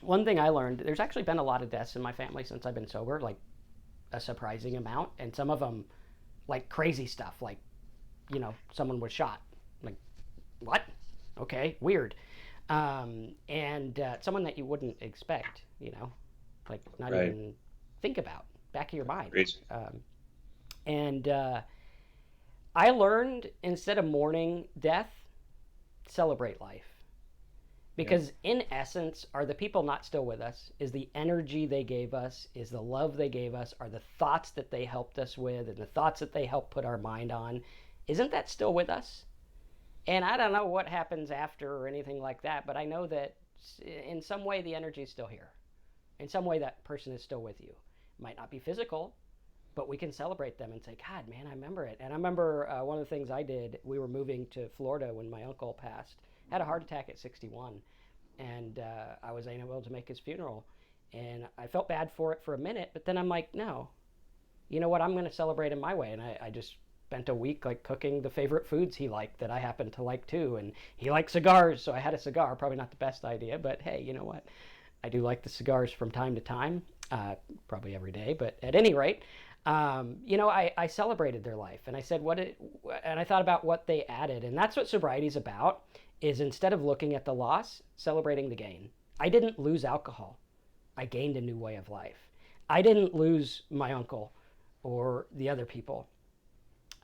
one thing I learned, there's actually been a lot of deaths in my family since I've been sober, like a surprising amount. And some of them, like crazy stuff, like, someone was shot. Like, what? Okay, weird. And someone that you wouldn't expect, like not Right. even think about, back of your mind. Crazy. And I learned, instead of mourning death, celebrate life. Yeah. Because in essence, are the people not still with us? Is the energy they gave us? Is the love they gave us? Are the thoughts that they helped us with and the thoughts that they helped put our mind on? Isn't that still with us? And I don't know what happens after or anything like that, but I know that in some way the energy is still here. In some way that person is still with you. It might not be physical, but we can celebrate them and say, God, man, I remember it. And I remember one of the things I did, we were moving to Florida when my uncle passed, had a heart attack at 61. And I was unable to make his funeral. And I felt bad for it for a minute, but then I'm like, no, you know what? I'm going to celebrate in my way. And I just spent a week like cooking the favorite foods he liked that I happen to like too. And he liked cigars, so I had a cigar. Probably not the best idea, but hey, you know what? I do like the cigars from time to time, probably every day, but at any rate, I celebrated their life, and I said and I thought about what they added, and that's what sobriety is about. Is instead of looking at the loss, celebrating the gain. I didn't lose alcohol. I gained a new way of life. I didn't lose my uncle or the other people.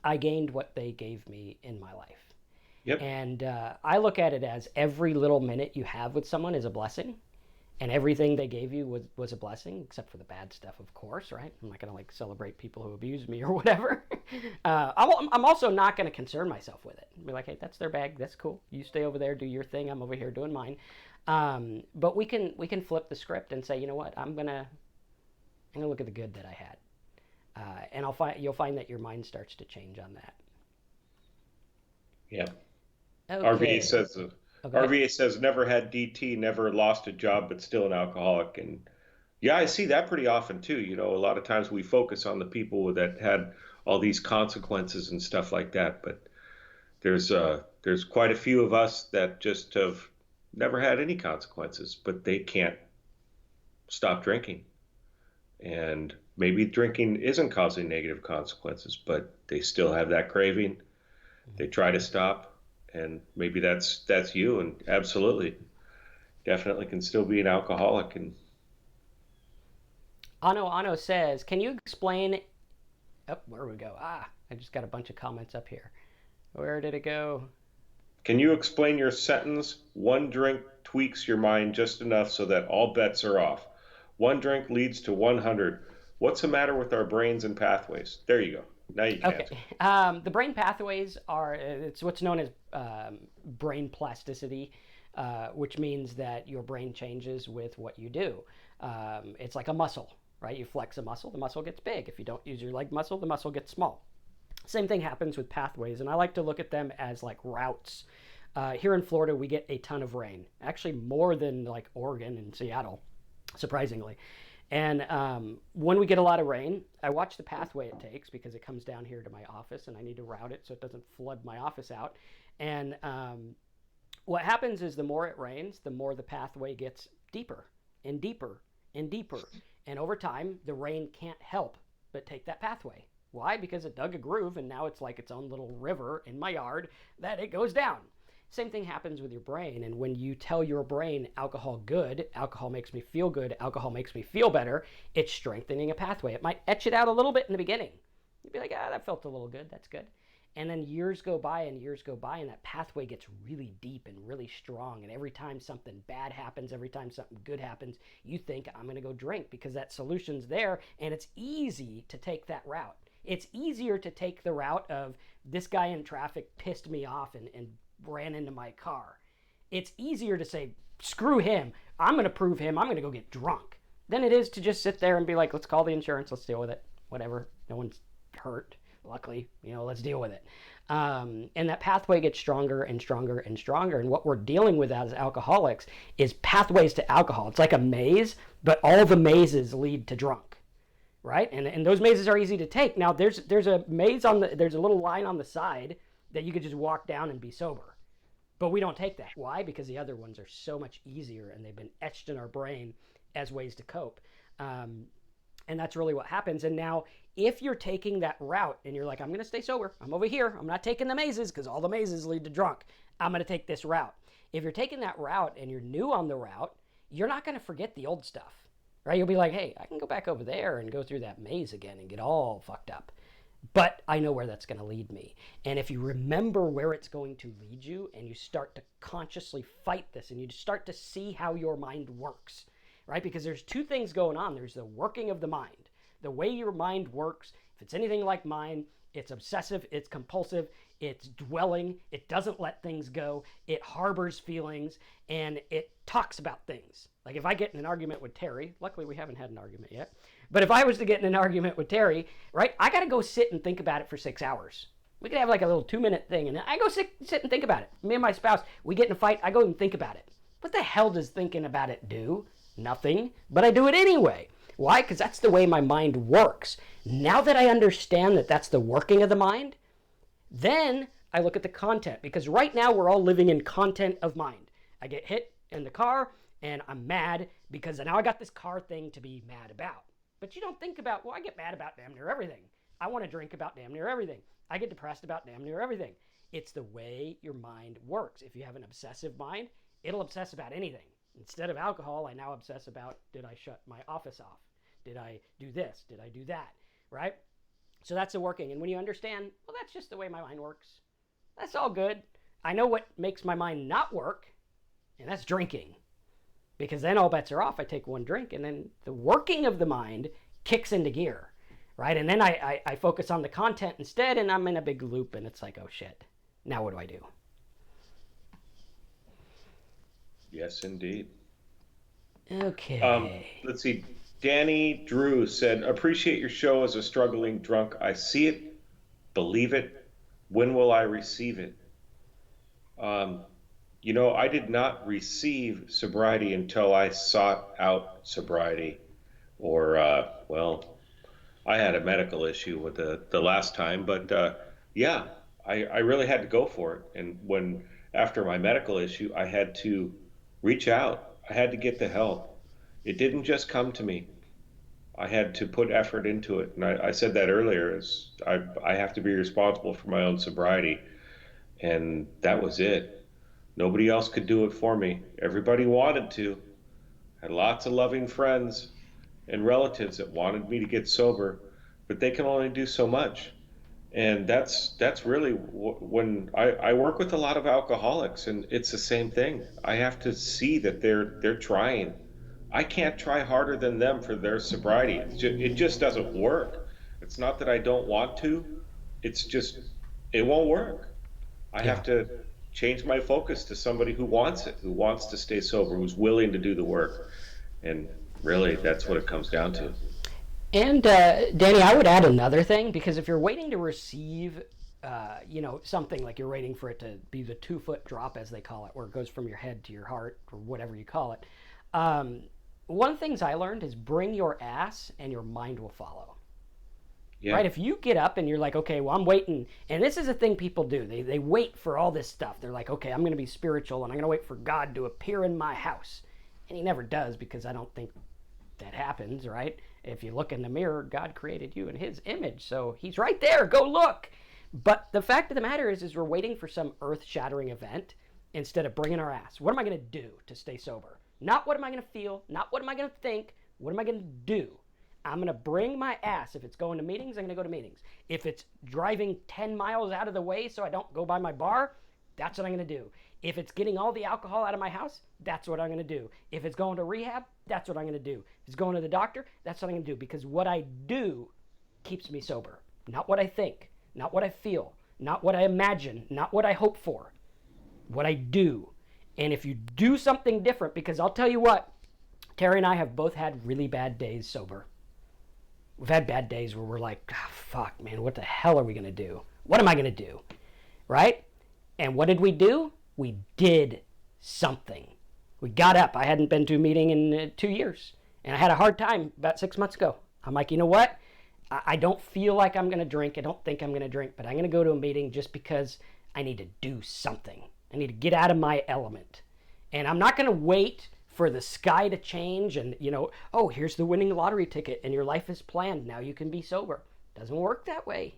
I gained what they gave me in my life. Yep. And I look at it as every little minute you have with someone is a blessing, and everything they gave you was a blessing, except for the bad stuff, of course, right? I'm not going to like celebrate people who abuse me or whatever. I'm also not going to concern myself with it. Be like, hey, that's their bag. That's cool. You stay over there, do your thing. I'm over here doing mine. But we can flip the script and say, you know what? I'm gonna look at the good that I had, and you'll find that your mind starts to change on that. Yeah. RVA Okay. says Oh, go ahead. RVA says never had DT, never lost a job, but still an alcoholic. And yeah, I see that pretty often too. A lot of times we focus on the people that had all these consequences and stuff like that, but there's quite a few of us that just have never had any consequences, but they can't stop drinking. And maybe drinking isn't causing negative consequences, but they still have that craving. They try to stop, and maybe that's you. And absolutely, definitely can still be an alcoholic. And Ano says, can you explain? Oh, where do we go? I just got a bunch of comments up here. Where did it go? can you explain your sentence? One drink tweaks your mind just enough so that all bets are off. One drink leads to 100. What's the matter with our brains and pathways? There you go. Now you can Okay. answer. The brain pathways it's what's known as brain plasticity, which means that your brain changes with what you do. It's like a muscle, right? You flex a muscle, the muscle gets big. If you don't use your leg muscle, the muscle gets small. Same thing happens with pathways, and I like to look at them as like routes. Here in Florida, we get a ton of rain, actually more than like Oregon and Seattle, surprisingly. And when we get a lot of rain, I watch the pathway it takes because it comes down here to my office and I need to route it so it doesn't flood my office out. And what happens is the more it rains, the more the pathway gets deeper and deeper and deeper. And over time, the rain can't help but take that pathway. Why? Because it dug a groove and now it's like its own little river in my yard that it goes down. Same thing happens with your brain. And when you tell your brain alcohol good, alcohol makes me feel good, alcohol makes me feel better, it's strengthening a pathway. It might etch it out a little bit in the beginning. You'd be like, that felt a little good. That's good. And then years go by and years go by, and that pathway gets really deep and really strong. And every time something bad happens, every time something good happens, you think, I'm going to go drink because that solution's there. And it's easy to take that route. It's easier to take the route of this guy in traffic pissed me off and ran into my car. It's easier to say, screw him. I'm going to prove him. I'm going to go get drunk. Than it is to just sit there and be like, let's call the insurance. Let's deal with it. Whatever. No one's hurt. Luckily, let's deal with it. And that pathway gets stronger and stronger and stronger. And what we're dealing with as alcoholics is pathways to alcohol. It's like a maze, but all the mazes lead to drunk, right? And those mazes are easy to take. Now, there's a maze there's a little line on the side that you could just walk down and be sober. But we don't take that. Why? Because the other ones are so much easier and they've been etched in our brain as ways to cope. And that's really what happens. And now, if you're taking that route and you're like, I'm going to stay sober, I'm over here, I'm not taking the mazes because all the mazes lead to drunk, I'm going to take this route. If you're taking that route and you're new on the route, you're not going to forget the old stuff, right? You'll be like, hey, I can go back over there and go through that maze again and get all fucked up. But I know where that's going to lead me. And if you remember where it's going to lead you and you start to consciously fight this and you start to see how your mind works, right? Because there's two things going on. There's the working of the mind. The way your mind works, if it's anything like mine, it's obsessive, it's compulsive, it's dwelling, it doesn't let things go, it harbors feelings, and it talks about things. Like if I get in an argument with Terry, luckily we haven't had an argument yet, but if I was to get in an argument with Terry, right, I got to go sit and think about it for 6 hours. We could have like a little 2-minute thing, and I go sit and think about it. Me and my spouse, we get in a fight, I go and think about it. What the hell does thinking about it do? Nothing, but I do it anyway. Why? Because that's the way my mind works. Now that I understand that that's the working of the mind, then I look at the content. Because right now we're all living in content of mind. I get hit in the car and I'm mad because now I got this car thing to be mad about. But you don't think about, well, I get mad about damn near everything. I want to drink about damn near everything. I get depressed about damn near everything. It's the way your mind works. If you have an obsessive mind, it'll obsess about anything. Instead of alcohol, I now obsess about, did I shut my office off? Did I do this? Did I do that? Right? So that's the working. And when you understand, well, that's just the way my mind works. That's all good. I know what makes my mind not work, and that's drinking. Because then all bets are off. I take one drink, and then the working of the mind kicks into gear. Right? And then I focus on the content instead, and I'm in a big loop, and it's like, oh shit. Now what do I do? Yes, indeed. Okay. Let's see. Danny Drew said, appreciate your show as a struggling drunk. I see it, believe it. When will I receive it? I did not receive sobriety until I sought out sobriety. Or, I had a medical issue with the last time. But, I really had to go for it. And after my medical issue, I had to reach out. I had to get the help. It didn't just come to me. I had to put effort into it. And I said that earlier, is I have to be responsible for my own sobriety. And that was it. Nobody else could do it for me. Everybody wanted to. I had lots of loving friends and relatives that wanted me to get sober, but they can only do so much. And that's really when I work with a lot of alcoholics, and it's the same thing. I have to see that they're trying. I can't try harder than them for their sobriety. It just doesn't work. It's not that I don't want to. It's just, it won't work. I have to change my focus to somebody who wants it, who wants to stay sober, who's willing to do the work. And really, that's what it comes down to. And Danny, I would add another thing, because if you're waiting to receive, something like you're waiting for it to be the 2-foot drop, as they call it, where it goes from your head to your heart, or whatever you call it. One of the things I learned is bring your ass and your mind will follow. Yeah. Right? If you get up and you're like, okay, well, I'm waiting. And this is a thing people do. They wait for all this stuff. They're like, okay, I'm going to be spiritual and I'm going to wait for God to appear in my house. And he never does, because I don't think that happens, right? If you look in the mirror, God created you in his image. So he's right there. Go look. But the fact of the matter is we're waiting for some earth-shattering event instead of bringing our ass. What am I going to do to stay sober? Not what am I going to feel, not what am I going to think, what am I going to do? I'm going to bring my ass. If it's going to meetings, I'm going to go to meetings. If it's driving 10 miles out of the way so I don't go by my bar, that's what I'm going to do. If it's getting all the alcohol out of my house, that's what I'm going to do. If it's going to rehab, that's what I'm going to do. If it's going to the doctor, that's what I'm going to do. Because what I do keeps me sober. Not what I think, not what I feel, not what I imagine, not what I hope for. What I do. And if you do something different, because I'll tell you what, Terry and I have both had really bad days sober. We've had bad days where we're like, oh, fuck, man, what the hell are we going to do? What am I going to do? Right? And what did we do? We did something. We got up. I hadn't been to a meeting in 2 years. And I had a hard time about 6 months ago. I'm like, you know what? I don't feel like I'm going to drink. I don't think I'm going to drink. But I'm going to go to a meeting just because I need to do something. I need to get out of my element. And I'm not going to wait for the sky to change and, oh, here's the winning lottery ticket and your life is planned. Now you can be sober. Doesn't work that way.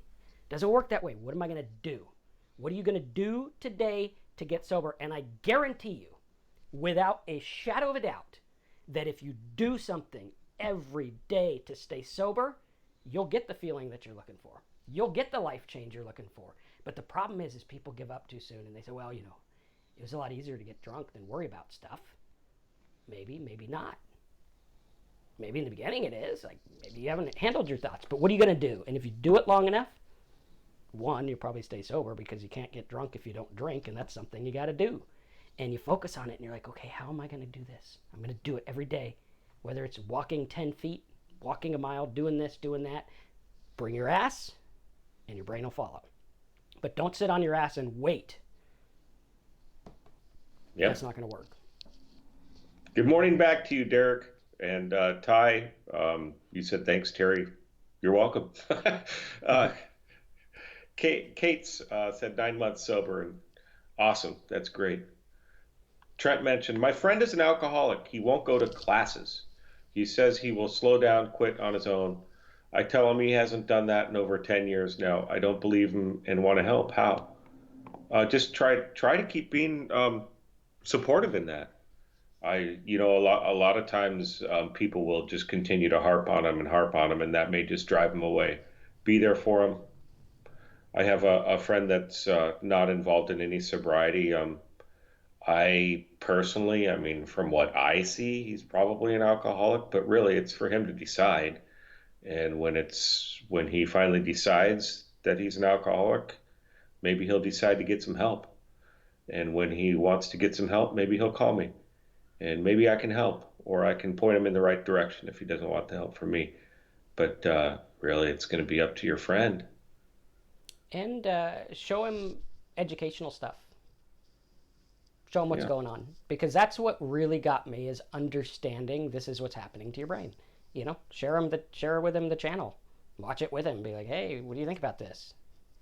Doesn't work that way. What am I going to do? What are you going to do today to get sober? And I guarantee you, without a shadow of a doubt, that if you do something every day to stay sober, you'll get the feeling that you're looking for. You'll get the life change you're looking for. But the problem is people give up too soon and they say, well, it was a lot easier to get drunk than worry about stuff. Maybe, maybe not. Maybe in the beginning it is. Like, maybe you haven't handled your thoughts. But what are you going to do? And if you do it long enough, one, you'll probably stay sober because you can't get drunk if you don't drink, and that's something you got to do. And you focus on it and you're like, okay, how am I going to do this? I'm going to do it every day. Whether it's walking 10 feet, walking a mile, doing this, doing that. Bring your ass and your brain will follow. But don't sit on your ass and wait. Yep. That's not going to work. Good morning back to you, Derek. And Ty, you said thanks, Terry. You're welcome. Kate's said 9 months sober. And awesome. That's great. Trent mentioned, my friend is an alcoholic. He won't go to classes. He says he will slow down, quit on his own. I tell him he hasn't done that in over 10 years now. I don't believe him and want to help. How? Just try to keep being supportive in that. A lot of times people will just continue to harp on him, and that may just drive him away. Be there for him. I have a friend that's not involved in any sobriety. I personally, from what I see, he's probably an alcoholic, but really it's for him to decide. And when he finally decides that he's an alcoholic, maybe he'll decide to get some help. And when he wants to get some help, maybe he'll call me. And maybe I can help, or I can point him in the right direction if he doesn't want the help from me. But really, it's going to be up to your friend. And show him educational stuff. Show him what's going on. Because that's what really got me, is understanding this is what's happening to your brain. Share with him the channel. Watch it with him. Be like, hey, what do you think about this?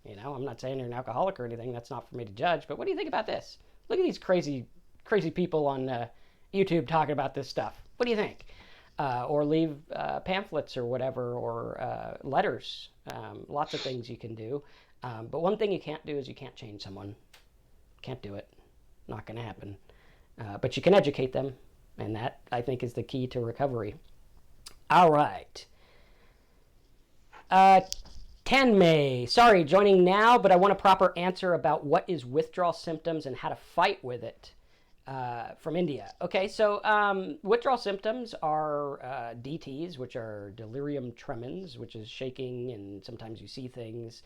I'm not saying you're an alcoholic or anything. That's not for me to judge. But what do you think about this? Look at these crazy people on YouTube talking about this stuff. What do you think? Or leave pamphlets or whatever, or letters. Lots of things you can do. But one thing you can't do is you can't change someone. Can't do it. Not going to happen. But you can educate them. And that, I think, is the key to recovery. All right. Tenmei, sorry, joining now, but I want a proper answer about what is withdrawal symptoms and how to fight with it. From India. Okay, so withdrawal symptoms are DTs, which are delirium tremens, which is shaking and sometimes you see things,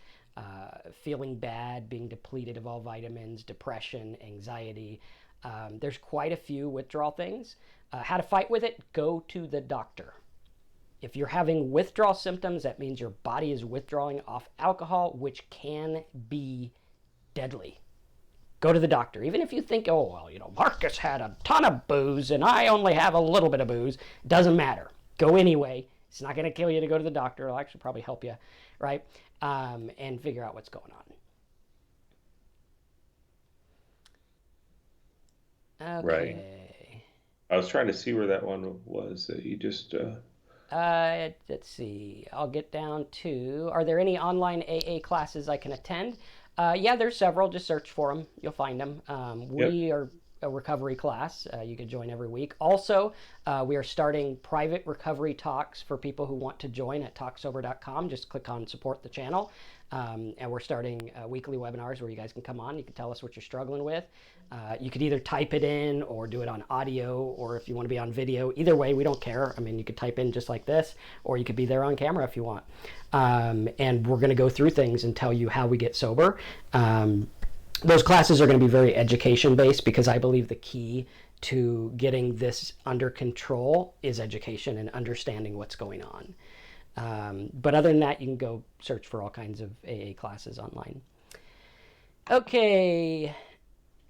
feeling bad, being depleted of all vitamins, depression, anxiety. There's quite a few withdrawal things. How to fight with it? Go to the doctor. If you're having withdrawal symptoms, that means your body is withdrawing off alcohol, which can be deadly. Go to the doctor. Even if you think, oh, well, Marcus had a ton of booze and I only have a little bit of booze, doesn't matter. Go anyway. It's not going to kill you to go to the doctor. It'll actually probably help you, right? And figure out what's going on. Okay. Right. I was trying to see where that one was that you just... Let's see. I'll get down to, are there any online AA classes I can attend? Yeah, there's several. Just search for them. You'll find them. Yep. We are a recovery class. You could join every week. Also, we are starting private recovery talks for people who want to join at talksober.com. Just click on support the channel. And we're starting weekly webinars where you guys can come on. You can tell us what you're struggling with. You could either type it in or do it on audio, or if you want to be on video. Either way, we don't care. I mean, you could type in just like this, or you could be there on camera if you want. And we're going to go through things and tell you how we get sober. Those classes are going to be very education based, because I believe the key to getting this under control is education and understanding what's going on. But other than that, you can go search for all kinds of AA classes online. Okay.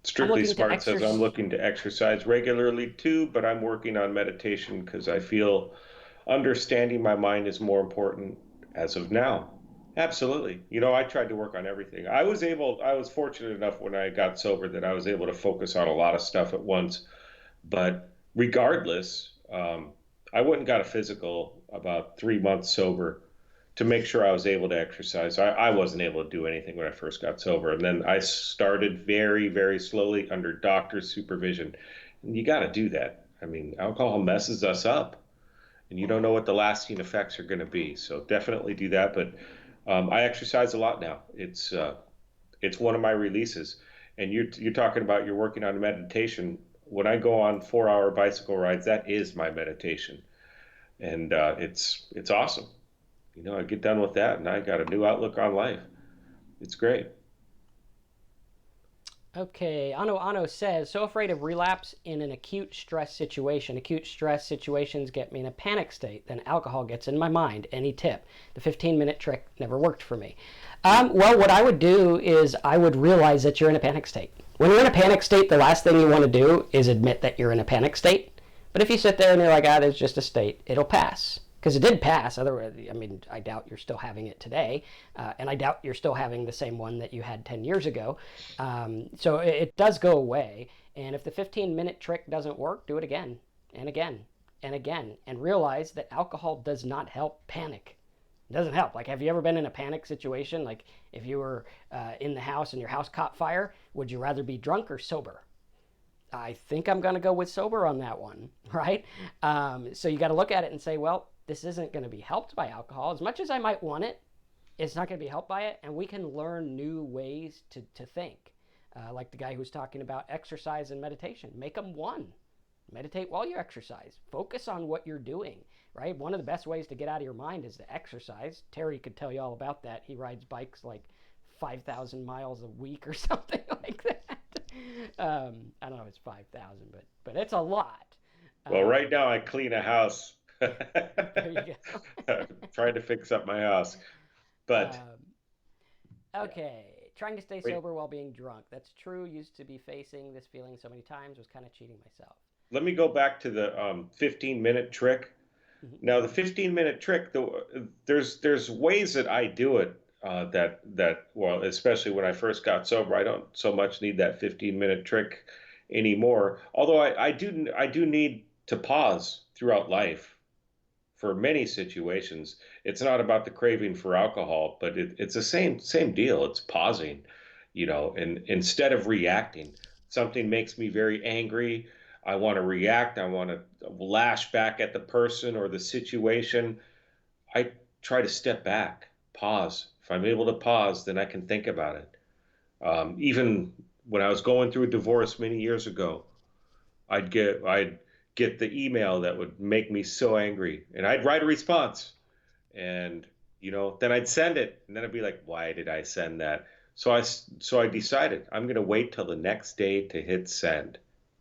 Strictly Smart says, I'm looking to exercise regularly too, but I'm working on meditation because I feel understanding my mind is more important as of now. Absolutely. I tried to work on everything. I was fortunate enough when I got sober that I was able to focus on a lot of stuff at once. But regardless, I went and got a physical about 3 months sober to make sure I was able to exercise. I wasn't able to do anything when I first got sober. And then I started very, very slowly under doctor's supervision. And you got to do that. I mean, alcohol messes us up, and you don't know what the lasting effects are going to be. So definitely do that. But I exercise a lot now. It's one of my releases. And you're talking about you're working on meditation. When I go on 4-hour bicycle rides, that is my meditation. And it's awesome. I get done with that and I got a new outlook on life. It's great. Okay, Ano says, so afraid of relapse in an acute stress situation. Acute stress situations get me in a panic state. Then alcohol gets in my mind. Any tip? The 15-minute trick never worked for me. Well, what I would do is I would realize that you're in a panic state. When you're in a panic state, the last thing you want to do is admit that you're in a panic state. But if you sit there and you're like, it's just a state, it'll pass. Because it did pass. Otherwise, I mean, I doubt you're still having it today. And I doubt you're still having the same one that you had 10 years ago. So it does go away. And if the 15-minute trick doesn't work, do it again and again and again. And realize that alcohol does not help panic. It doesn't help. Like, have you ever been in a panic situation? Like, if you were in the house and your house caught fire, would you rather be drunk or sober? I think I'm going to go with sober on that one, right? So you got to look at it and say, well, this isn't going to be helped by alcohol. As much as I might want it, it's not going to be helped by it. And we can learn new ways to think. Like the guy who's talking about exercise and meditation. Make them one. Meditate while you exercise. Focus on what you're doing, right? One of the best ways to get out of your mind is to exercise. Terry could tell you all about that. He rides bikes like 5,000 miles a week or something like that. I don't know if it's 5,000, but it's a lot. Well, right now I clean a house. There you go. Trying to fix up my house. But okay. Trying to stay sober while being drunk. That's true. Used to be facing this feeling so many times. Was kind of cheating myself. Let me go back to the 15-minute trick. Mm-hmm. Now, the 15-minute trick, there's ways that I do it well, especially when I first got sober, I don't so much need that 15-minute trick anymore. Although I do need to pause throughout life for many situations. It's not about the craving for alcohol, but it's the same deal. It's pausing, and instead of reacting. Something makes me very angry. I want to react. I want to lash back at the person or the situation. I try to step back, pause. If I'm able to pause, then I can think about it. Even when I was going through a divorce many years ago, I'd get the email that would make me so angry, and I'd write a response, and then I'd send it, and then I'd be like, why did I send that? So I decided I'm going to wait till the next day to hit send.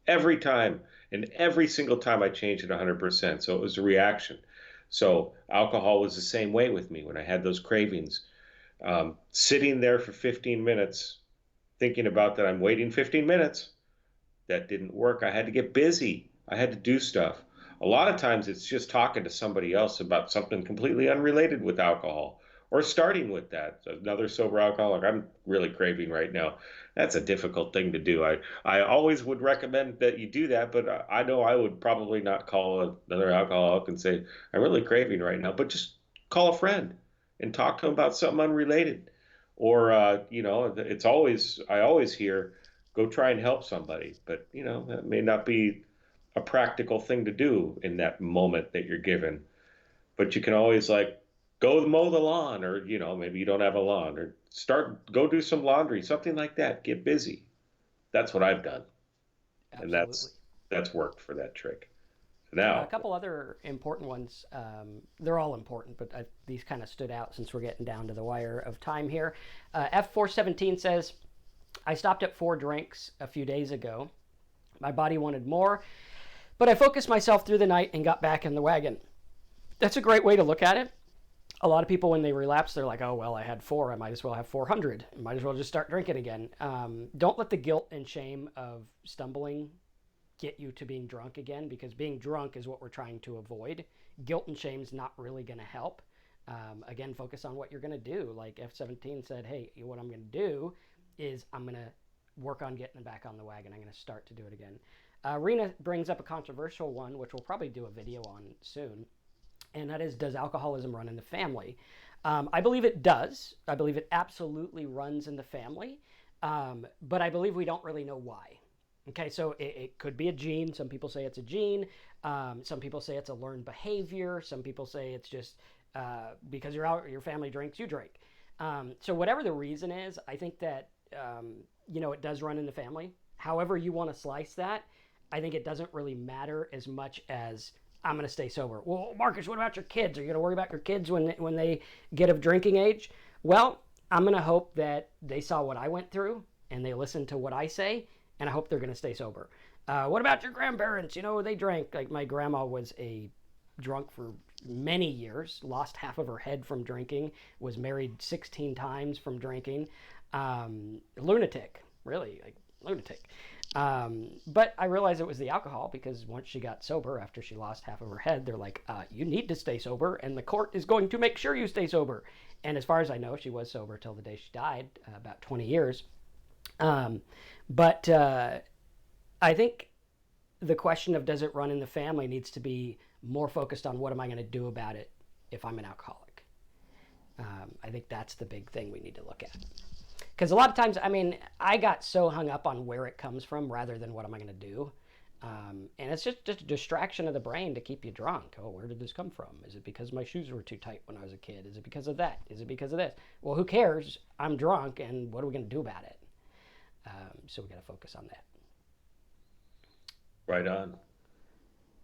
Every time, and every single time I changed it 100%. So it was a reaction. So alcohol was the same way with me when I had those cravings. Sitting there for 15 minutes, thinking about that I'm waiting 15 minutes, that didn't work. I had to get busy. I had to do stuff. A lot of times it's just talking to somebody else about something completely unrelated with alcohol, or starting with that. So another sober alcoholic, I'm really craving right now. That's a difficult thing to do. I always would recommend that you do that, but I know I would probably not call another alcoholic and say, I'm really craving right now, but just call a friend and talk to them about something unrelated. Or, I always hear, go try and help somebody, but, that may not be a practical thing to do in that moment that you're given. But you can always like go mow the lawn, or maybe you don't have a lawn, or go do some laundry, something like that. Get busy. That's what I've done, and Absolutely. that's worked for that trick. So A now, couple other important ones. They're all important, but these kind of stood out since we're getting down to the wire of time here. F417 says, I stopped at 4 drinks a few days ago. My body wanted more, but I focused myself through the night and got back in the wagon. That's a great way to look at it. A lot of people, when they relapse, they're like, oh, well, I had 4. I might as well have 400. I might as well just start drinking again. Don't let the guilt and shame of stumbling get you to being drunk again, because being drunk is what we're trying to avoid. Guilt and shame is not really going to help. Again, focus on what you're going to do. Like F17 said, hey, what I'm going to do is I'm going to work on getting back on the wagon. I'm going to start to do it again. Rena brings up a controversial one, which we'll probably do a video on soon, and that is, does alcoholism run in the family? I believe it does. I believe it absolutely runs in the family, but I believe we don't really know why. Okay, so it could be a gene. Some people say it's a gene. Some people say it's a learned behavior. Some people say it's just because your family drinks, you drink. So whatever the reason is, I think that it does run in the family. However you want to slice that, I think it doesn't really matter as much as I'm going to stay sober. Well, Marcus, what about your kids? Are you going to worry about your kids when they get of drinking age? Well, I'm going to hope that they saw what I went through and they listened to what I say, and I hope they're going to stay sober. What about your grandparents? They drank. Like, my grandma was a drunk for many years, lost half of her head from drinking, was married 16 times from drinking. Lunatic, really, like lunatic. But I realized it was the alcohol, because once she got sober, after she lost half of her head, they're like, you need to stay sober, and the court is going to make sure you stay sober. And as far as I know, she was sober till the day she died, about 20 years. But I think the question of does it run in the family needs to be more focused on what am I going to do about it if I'm an alcoholic. I think that's the big thing we need to look at. Because a lot of times, I got so hung up on where it comes from rather than what am I going to do. And it's just a distraction of the brain to keep you drunk. Oh, where did this come from? Is it because my shoes were too tight when I was a kid? Is it because of that? Is it because of this? Well, who cares? I'm drunk, and what are we going to do about it? So we got to focus on that. right on.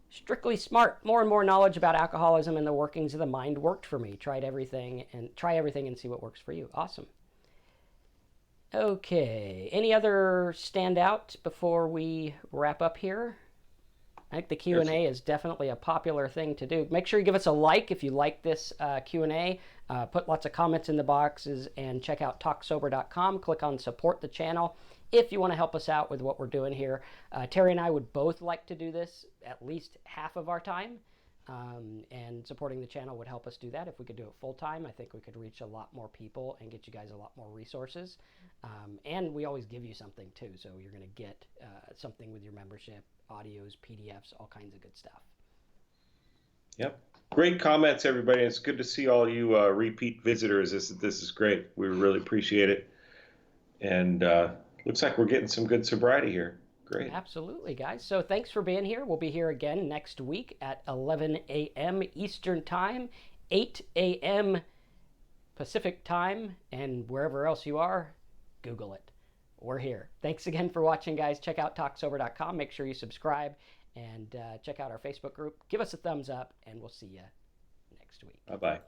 Strictly Smart. More and more knowledge about alcoholism and the workings of the mind worked for me. Try everything and see what works for you. Awesome. Okay. Any other standout before we wrap up here? I think the Q&A is definitely a popular thing to do. Make sure you give us a like if you like this Q&A. Put lots of comments in the boxes, and check out talksober.com. Click on support the channel if you want to help us out with what we're doing here. Terry and I would both like to do this at least half of our time, and supporting the channel would help us do that. If we could do it full time, I think we could reach a lot more people and get you guys a lot more resources. And we always give you something too, so you're going to get something with your membership, audios, PDFs, all kinds of good stuff. Yep. Great comments, everybody. It's good to see all you repeat visitors. This is great. We really appreciate it. And looks like we're getting some good sobriety here. Great. Absolutely, guys. So thanks for being here. We'll be here again next week at 11 a.m. Eastern Time, 8 a.m. Pacific Time, and wherever else you are, Google it. We're here. Thanks again for watching, guys. Check out TalkSober.com. Make sure you subscribe, and check out our Facebook group. Give us a thumbs up, and we'll see you next week. Bye-bye.